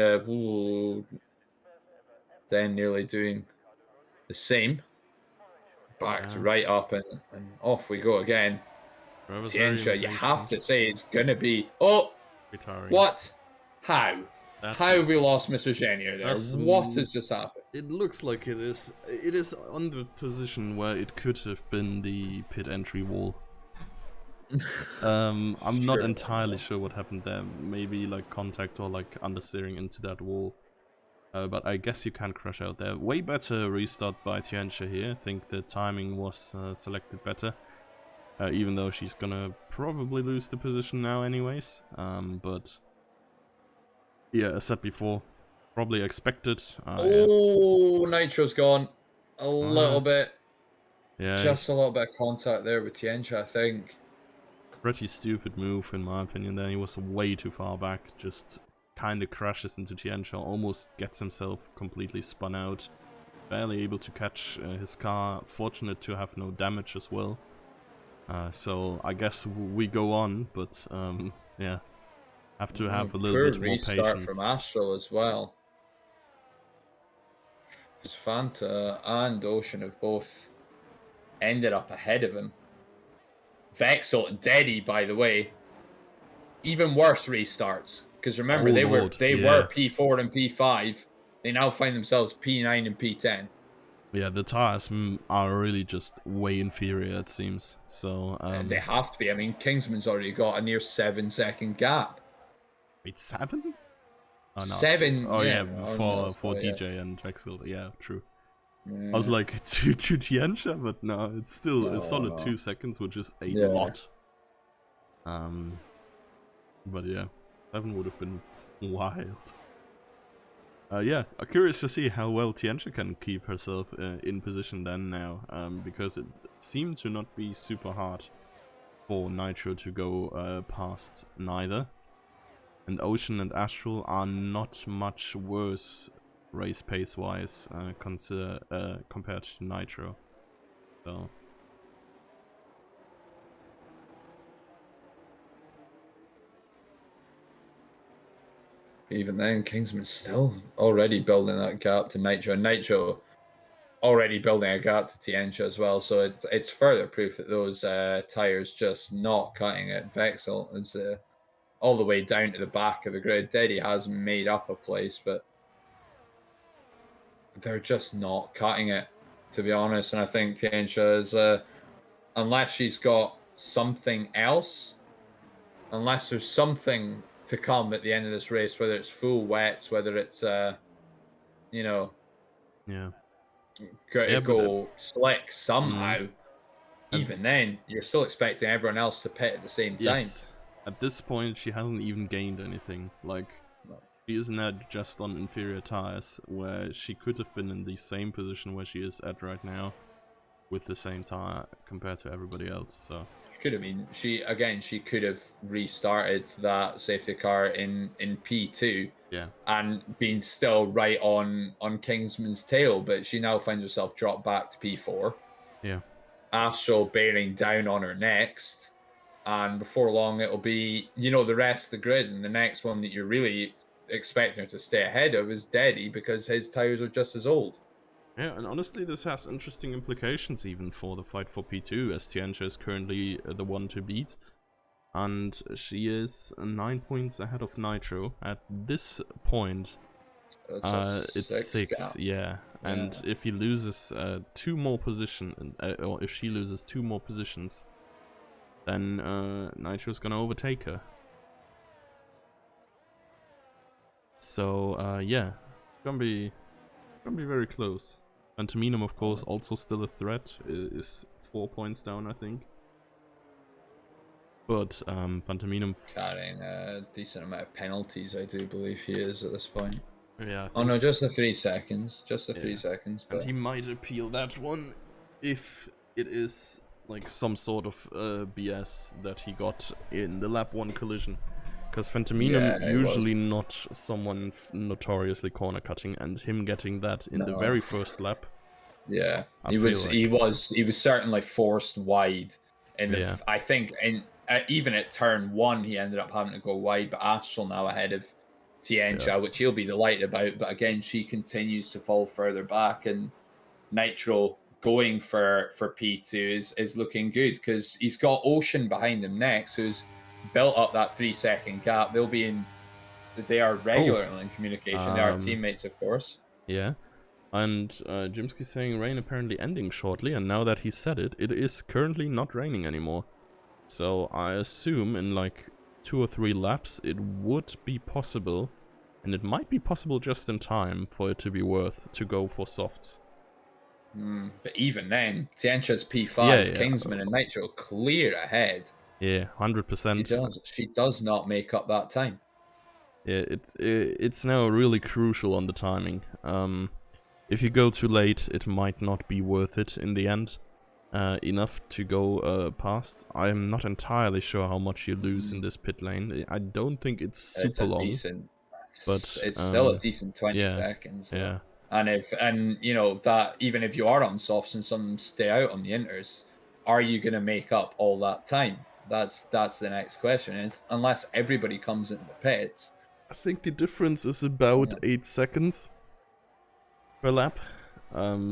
then nearly doing the same. Back to right up, and off we go again. Tiencha, you have to say it's gonna be retiring. What? How? How have we lost Mr. Genier there? What has just happened? It looks like it is. It is on the position where it could have been the pit entry wall. I'm not entirely sure what happened there. Maybe like contact or like understeering into that wall. But I guess you can crash out there. Way better restart by Tiencha here. I think the timing was selected better. Even though she's gonna probably lose the position now anyways. But yeah, as said before, probably expected. Nitro's gone. A little bit. Yeah. Just a little bit of contact there with Tiencha, I think. Pretty stupid move in my opinion then. He was way too far back. Just kind of crashes into Tiencha, almost gets himself completely spun out. Barely able to catch his car. Fortunate to have no damage as well. So I guess we go on, but yeah. Have to have a little bit more patience. From Astral as well. Because Fanta and Ocean have both ended up ahead of him. Vexel and Deddy, by the way, even worse restarts. Because remember, they were P4 and P5. They now find themselves P9 and P10. Yeah, the tires are really just way inferior, it seems. So they have to be. I mean, Kingsman's already got a near 7-second gap. Wait, 7? Oh, no, 7. Oh yeah, for DJ and Vexel. Yeah, true. Yeah. I was like to Tiencha, but no, it's still a solid 2 seconds, which is a lot. But yeah, 7 would have been wild. Yeah, I'm curious to see how well Tiencha can keep herself in position then now, because it seemed to not be super hard for Nitro to go past neither. And Ocean and Astral are not much worse race pace wise compared to Nitro. So even then, Kingsman's still already building that gap to Nitro. Nitro already building a gap to Tiencha as well. So it's further proof that those tires just not cutting it. Vexel is all the way down to the back of the grid. Deddy has made up a place, but they're just not cutting it, to be honest. And I think Tiencha is, unless she's got something else, unless there's something to come at the end of this race, whether it's full wets, whether it's, go slick somehow, even then, you're still expecting everyone else to pit at the same time. Yes. At this point, she hasn't even gained anything. Like, she is now just on inferior tires, where she could have been in the same position where she is at right now, with the same tire compared to everybody else. So she could have been. She could have restarted that safety car in P2 Yeah. and being still right on Kingsman's tail, but she now finds herself dropped back to P4. Yeah. Astral bearing down on her next, and before long it'll be, you know, the rest of the grid, and the next one that you're really expecting her to stay ahead of is Deddy, because his tires are just as old. Yeah, and honestly, this has interesting implications even for the fight for P2, as Tiancha is currently the one to beat. And she is 9 points ahead of Nitro. At this point, it's 6, yeah. And if he loses 2 more positions, or if she loses 2 more positions, then Nitro's gonna overtake her. So, yeah, gonna be very close. Phantominum, of course, also still a threat, is 4 points down, I think. But Phantominum carrying a decent amount of penalties, I do believe he is at this point. Yeah. Oh no, just the 3 seconds. Just the 3 seconds. But and he might appeal that one if it is like some sort of BS that he got in the lap 1 collision. Because Phantominum usually not someone notoriously corner cutting, and him getting that in the very first lap. Yeah, he was certainly forced wide in the. I think in even at turn 1 he ended up having to go wide, but Astral now ahead of Tiancha, which he'll be delighted about. But again, she continues to fall further back, and Nitro going for P2 is looking good, because he's got Ocean behind him next, who's built up that 3-second gap. They are regularly in communication. They are teammates, of course. Yeah. And Jimsky's saying rain apparently ending shortly, and now that he said it, it is currently not raining anymore. So I assume in like 2 or 3 laps it would be possible, and it might be possible just in time for it to be worth to go for softs. But even then, Tiancha's P5, Kingsman and Nitro clear ahead. Yeah, 100%. She does not make up that time. Yeah, it's now really crucial on the timing. If you go too late, it might not be worth it in the end. Enough to go past. I'm not entirely sure how much you lose in this pit lane. I don't think it's super long. But it's still a decent 20 seconds. Though. Yeah. And you know that even if you are on softs and some stay out on the inters, are you going to make up all that time? That's the next question. Unless everybody comes into the pits. I think the difference is about 8 seconds per lap.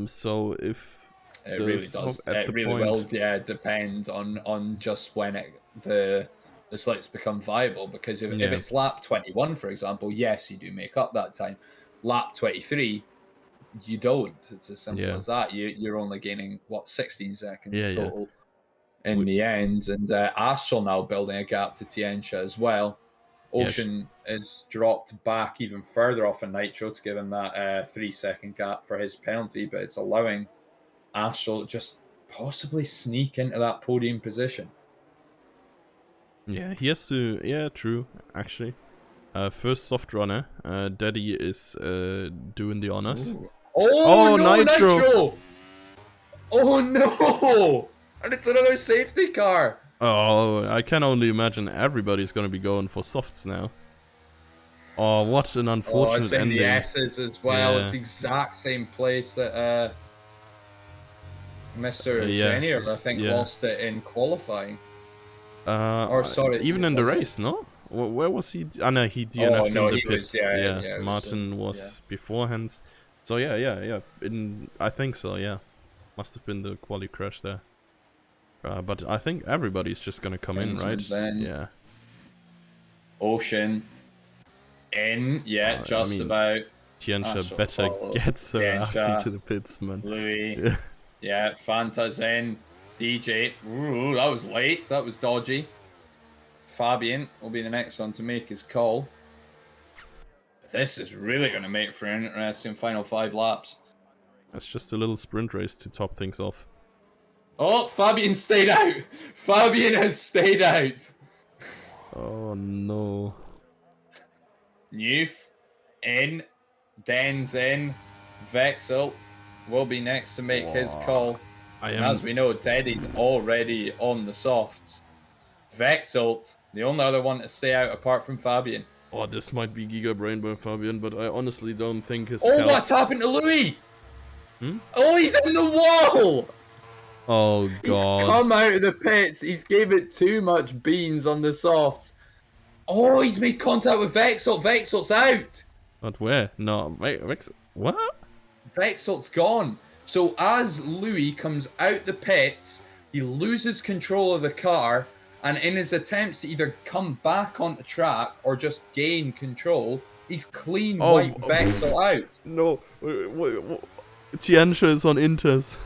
So if it really does, it really will depend on just when the slicks become viable. Because if it's lap 21, for example, yes, you do make up that time. Lap 23, you don't. It's as simple as that. You're only gaining 16 seconds total in the end. And Astral now building a gap to Tiancha as well. Ocean is dropped back even further off in Nitro to give him that 3-second gap for his penalty, but it's allowing Astral just possibly sneak into that podium position. Yeah, he has to. Yeah, true. Actually, first soft runner. Daddy is doing the honors. Oh no, Nitro! Oh no! And it's another safety car. Oh, I can only imagine everybody's gonna be going for softs now. Oh, what an unfortunate it's in ending. The S's as well. It's the exact same place that Mr. Genier, I think, lost it in qualifying. Or sorry, even in the race, no? Where was he? Oh no, he DNF'd in the pits. Martin was beforehand. So yeah. I think so. Yeah, must have been the quali crash there. But I think everybody's just gonna come in, right? Yeah. Ocean in, just about. Tiancha better gets her ass into the pits, man. Louis, Fanta's in. DJ, ooh, that was late. That was dodgy. Fabian will be the next one to make his call. This is really going to make for an interesting final 5 laps. That's just a little sprint race to top things off. Oh, Fabian stayed out. Fabian has stayed out. Oh, no. Newf in. Den's in. Vexelt will be next to make his call. As we know, Teddy's already on the softs. Vexelt, the only other one to stay out apart from Fabian. Oh, this might be Giga Brain by Fabian, but I honestly don't think his Oh, calcs... what's happened to Louis? Hmm? Oh, he's in the wall! Oh, He's God. come out of the pits. He's gave it too much beans on the softs. Oh, he's made contact with Vexel. Vexel's out. But where? No, wait, what? Vexel's gone. So as Louis comes out the pits, he loses control of the car, and in his attempts to either come back onto track or just gain control, he's clean wiped Vexel out. No, Tianxia is on Inters.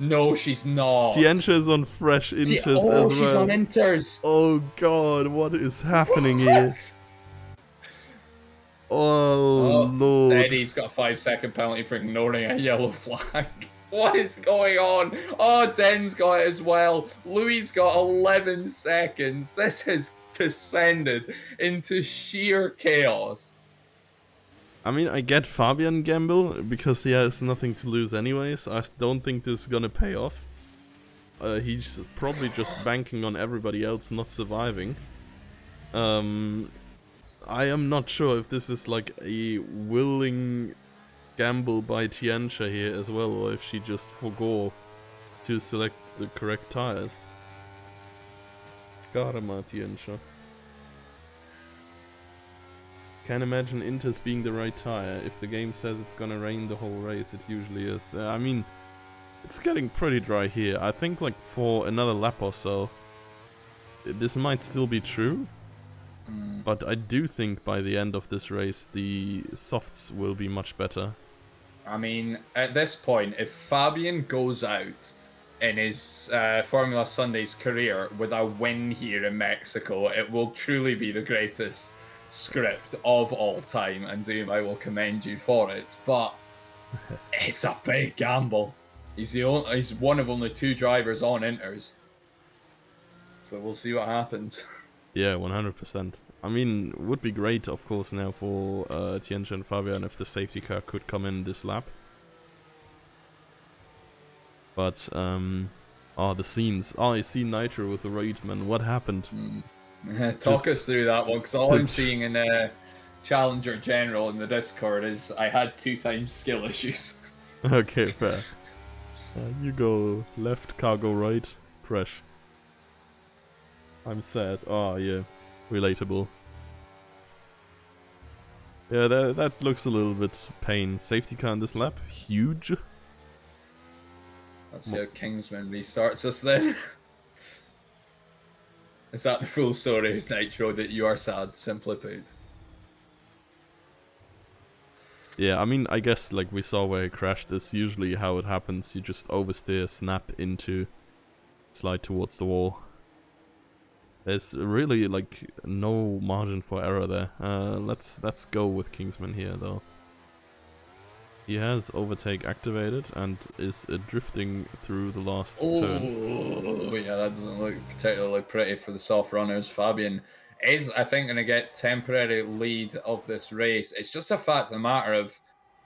No, she's not. Tianxia is on fresh Inters as well. She's on Inters. Oh God, what is happening here? Oh Lord. Eddie's got a 5-second penalty for ignoring a yellow flag. What is going on? Oh, Den's got it as well. Louis got 11 seconds. This has descended into sheer chaos. I mean, I get Fabian gamble because he has nothing to lose anyways. I don't think this is gonna pay off. He's probably just banking on everybody else not surviving. I am not sure if this is like a willing gamble by Tianxia here as well, or if she just forgot to select the correct tires. Karma, Tianxia. Can't imagine Inters being the right tire. If the game says it's gonna rain the whole race, it usually is. I mean, it's getting pretty dry here. I think like for another lap or so, this might still be true. But I do think by the end of this race, the softs will be much better. I mean, at this point, if Fabian goes out in his Formula Sundays career with a win here in Mexico, it will truly be the greatest script of all time, and Zoom, I will commend you for it. But it's a big gamble. He's one of only 2 drivers on Inters, so we'll see what happens. Yeah, 100%. I mean, would be great, of course, now for Tianxia and Fabian if the safety car could come in this lap. But, the scenes. Oh, I see Nitro with the Raidman. What happened? Talk us through that one, because all I'm seeing in Challenger General in the Discord is I had 2 times skill issues. Okay, fair. You go left, car go right, crash. I'm sad. Oh, yeah. Relatable. Yeah, that looks a little bit pain. Safety car in this lap? Huge. Let's see how Kingsman restarts us then. Is that the full story of Nitro, that you are sad, simply put? Yeah, I mean, I guess like we saw where he crashed is usually how it happens. You just oversteer, snap into, slide towards the wall. There's really like no margin for error there. Let's go with Kingsman here though. He has overtake activated and is drifting through the last turn. Oh yeah, that doesn't look particularly pretty for the soft runners. Fabian is, I think, going to get temporary lead of this race. It's just a fact of the matter of,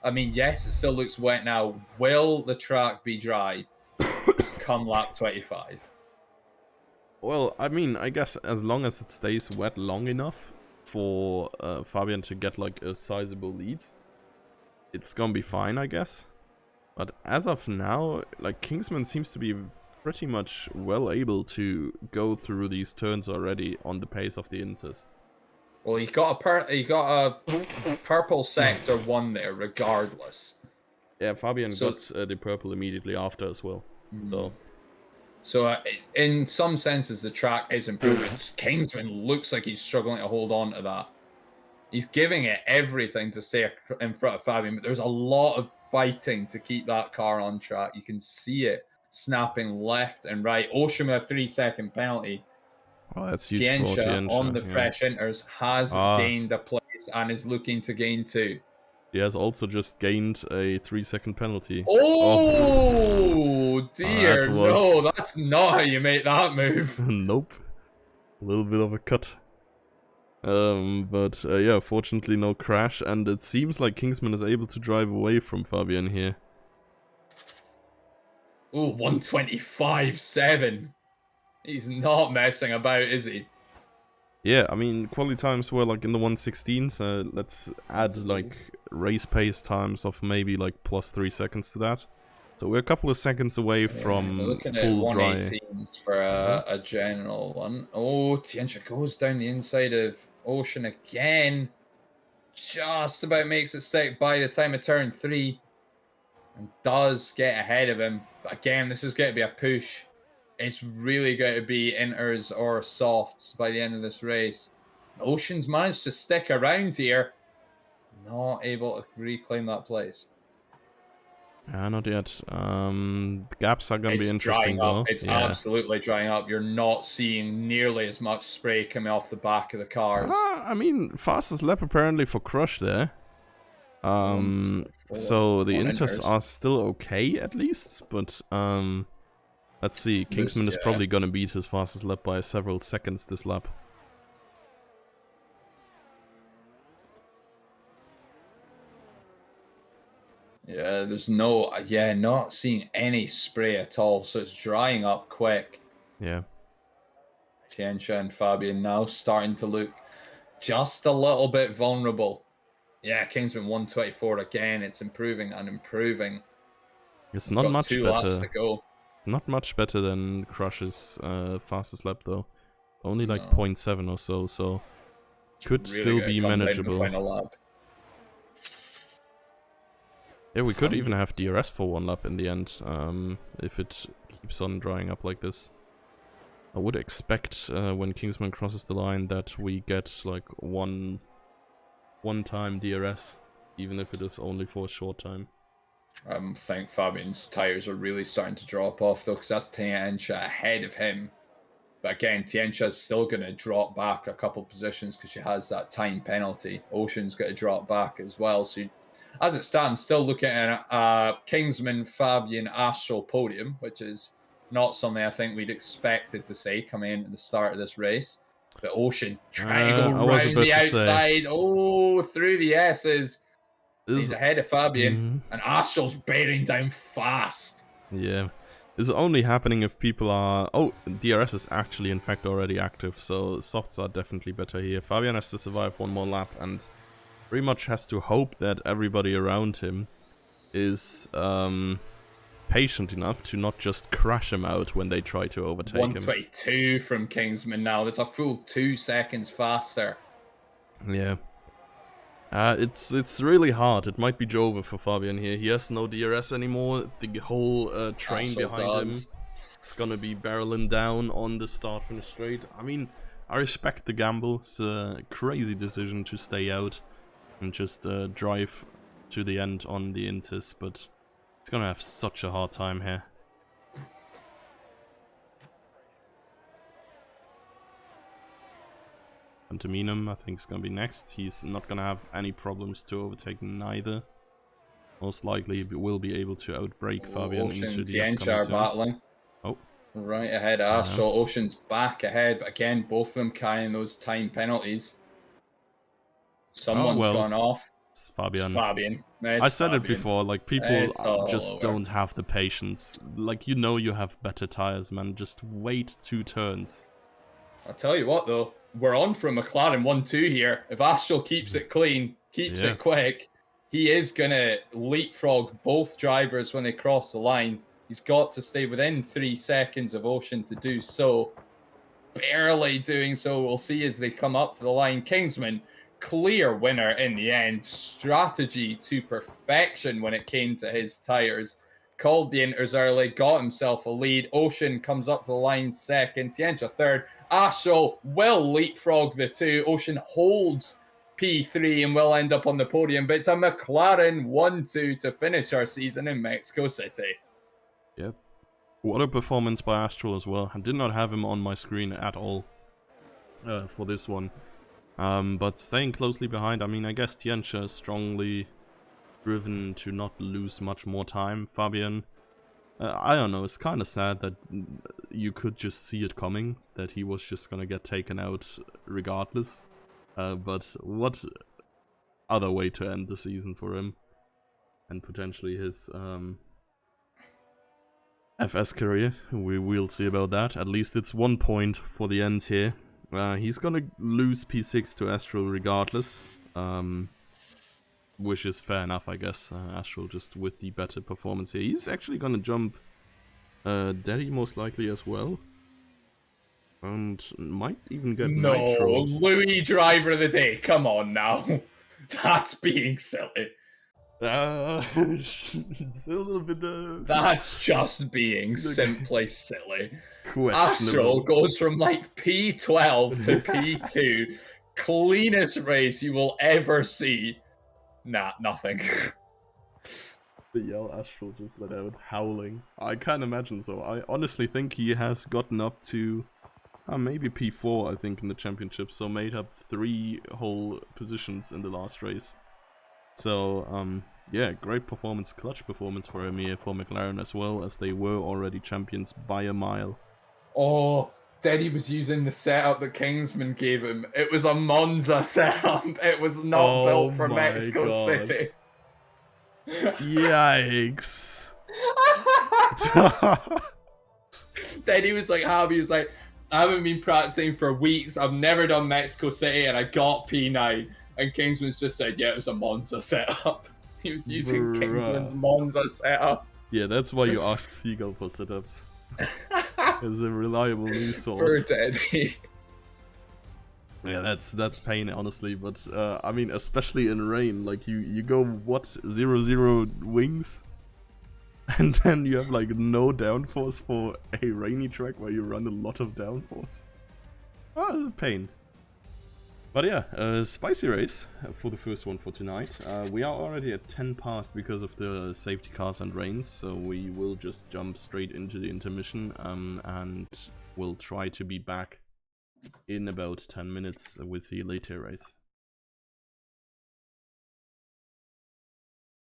I mean, yes, it still looks wet now. Will the track be dry come lap 25? Well, I mean, I guess as long as it stays wet long enough for Fabian to get like a sizable lead, it's gonna be fine, I guess. But as of now, like Kingsman seems to be pretty much well able to go through these turns already on the pace of the Inters. Well, he got a purple sector 1 there, regardless. Yeah, Fabian got the purple immediately after as well. So in some senses, the track is improving. Kingsman looks like he's struggling to hold on to that. He's giving it everything to stay in front of Fabian, but there's a lot of fighting to keep that car on track. You can see it snapping left and right. Ocean with a 3-second penalty. Oh, that's huge for Tianxia Tianxia on the fresh Inters has gained a place and is looking to gain 2. He has also just gained a 3-second penalty. Oh dear, no, that's not how you make that move. Nope. A little bit of a cut. But yeah, fortunately no crash, and it seems like Kingsman is able to drive away from Fabian here. Oh, 125.7. He's not messing about, is he? Yeah, I mean, quality times were like in the 116, so let's add like race pace times of maybe like plus 3 seconds to that. So we're a couple of seconds away Yeah, from looking at full dry. 118s for a general one. Oh, Tiancha goes down the inside of Ocean again. Just about makes it stick by the time of turn 3. And does get ahead of him. But again, this is going to be a push. It's really going to be inters or softs by the end of this race. Ocean's managed to stick around here. Not able to reclaim that place. Not yet. The gaps are gonna be interesting drying up. though. It's Yeah. absolutely drying up. You're not seeing nearly as much spray coming off the back of the cars. I mean, fastest lap apparently for Crush there. So the inters are still okay at least, but let's see. Kingsman is probably gonna beat his fastest lap by several seconds this lap. Yeah, there's not seeing any spray at all, so it's drying up quick. Yeah. Tiancha and Fabian now starting to look just a little bit vulnerable. Yeah, Kingsman 124 again. It's improving and improving. It's not much better. 2 laps to go. Not much better than Crush's fastest lap though. Only like 0.7 or so, so could really still be manageable. Final lap. Yeah, we could even have DRS for 1 lap in the end, if it keeps on drying up like this. I would expect when Kingsman crosses the line that we get like one time DRS, even if it is only for a short time. I think Fabian's tyres are really starting to drop off though, because that's Tiancha ahead of him. But again, Tiancha's still going to drop back a couple positions because she has that time penalty. Ocean's got to drop back as well. So as it stands, still looking at a Kingsman, Fabian, Astral podium, which is not something I think we'd expected to see coming into the start of this race. But Ocean trying to go round the outside. Oh, through the S's. He's ahead of Fabian. And Astral's bearing down fast. Yeah. It's only happening if people are... Oh, DRS is actually in fact already active, so softs are definitely better here. Fabian has to survive 1 more lap and pretty much has to hope that everybody around him is patient enough to not just crash him out when they try to overtake him. 122 from Kingsman now. That's a full 2 seconds faster. Yeah. It's really hard. It might be Jova for Fabian here. He has no DRS anymore. The whole train behind him is gonna be barreling down on the start-finish straight. I mean, I respect the gamble. It's a crazy decision to stay out and just drive to the end on the Intis, but it's gonna have such a hard time here. Antaminum, I think, is gonna be next. He's not gonna have any problems to overtake neither. Most likely will be able to outbrake Fabian into the upcoming battling. Oh. Right ahead of Astral. Ocean's back ahead, but again, both of them carrying those time penalties. Someone's gone off. It's Fabian. It's Fabian. I said it before, like, people just don't have the patience. Like, you have better tires, man. Just wait 2 turns. I'll tell you what, though. We're on for a McLaren 1-2 here. If Astral keeps it clean, keeps it quick, he is going to leapfrog both drivers when they cross the line. He's got to stay within 3 seconds of Ocean to do so. Barely doing so. We'll see as they come up to the line. Kingsman, clear winner in the end. Strategy to perfection when it came to his tires. Called the inters early, got himself a lead. Ocean comes up to the line second. Tiancha third. Astral will leapfrog the 2. Ocean holds P3 and will end up on the podium. But it's a McLaren 1-2 to finish our season in Mexico City. Yep. What a performance by Astral as well. I did not have him on my screen at all for this one. But staying closely behind, I mean, I guess Tiancha is strongly driven to not lose much more time. Fabian, I don't know, it's kind of sad that you could just see it coming, that he was just gonna get taken out regardless. But what other way to end the season for him? And potentially his FS career. We'll see about that. At least it's 1 point for the end here. He's gonna lose P6 to Astral regardless. Which is fair enough, I guess. Astral just with the better performance here. He's actually gonna jump Daddy most likely as well. And might even get Nitro. Louis driver of the day. Come on now. That's being silly. It's a little bit. That's just being simply silly. Astral Astral goes from like P12 to P2. Cleanest race you will ever see. Nah, nothing. The yell Astral just let out howling. I can't imagine so. I honestly think he has gotten up to maybe P4, I think, in the championship. So made up 3 whole positions in the last race. So, yeah, great performance, clutch performance for him here, for McLaren as well, as they were already champions by a mile. Oh, Daddy was using the setup that Kingsman gave him. It was a Monza setup. It was not built for Mexico City. Yikes. Daddy was like happy. He was like, I haven't been practicing for weeks. I've never done Mexico City, and I got P9. And Kingsman's just said, yeah, it was a Monza setup. He was using Kingsman's Monza setup. Yeah, that's why you ask Seagull for setups. As a reliable news source. Poor Daddy. Yeah, that's pain, honestly. But I mean, especially in rain, like you go what 0-0 wings, and then you have like no downforce for a rainy track where you run a lot of downforce. Oh, pain. But yeah, spicy race for the first one for tonight. We are already at 10 past because of the safety cars and rains, so we will just jump straight into the intermission and we'll try to be back in about 10 minutes with the later race.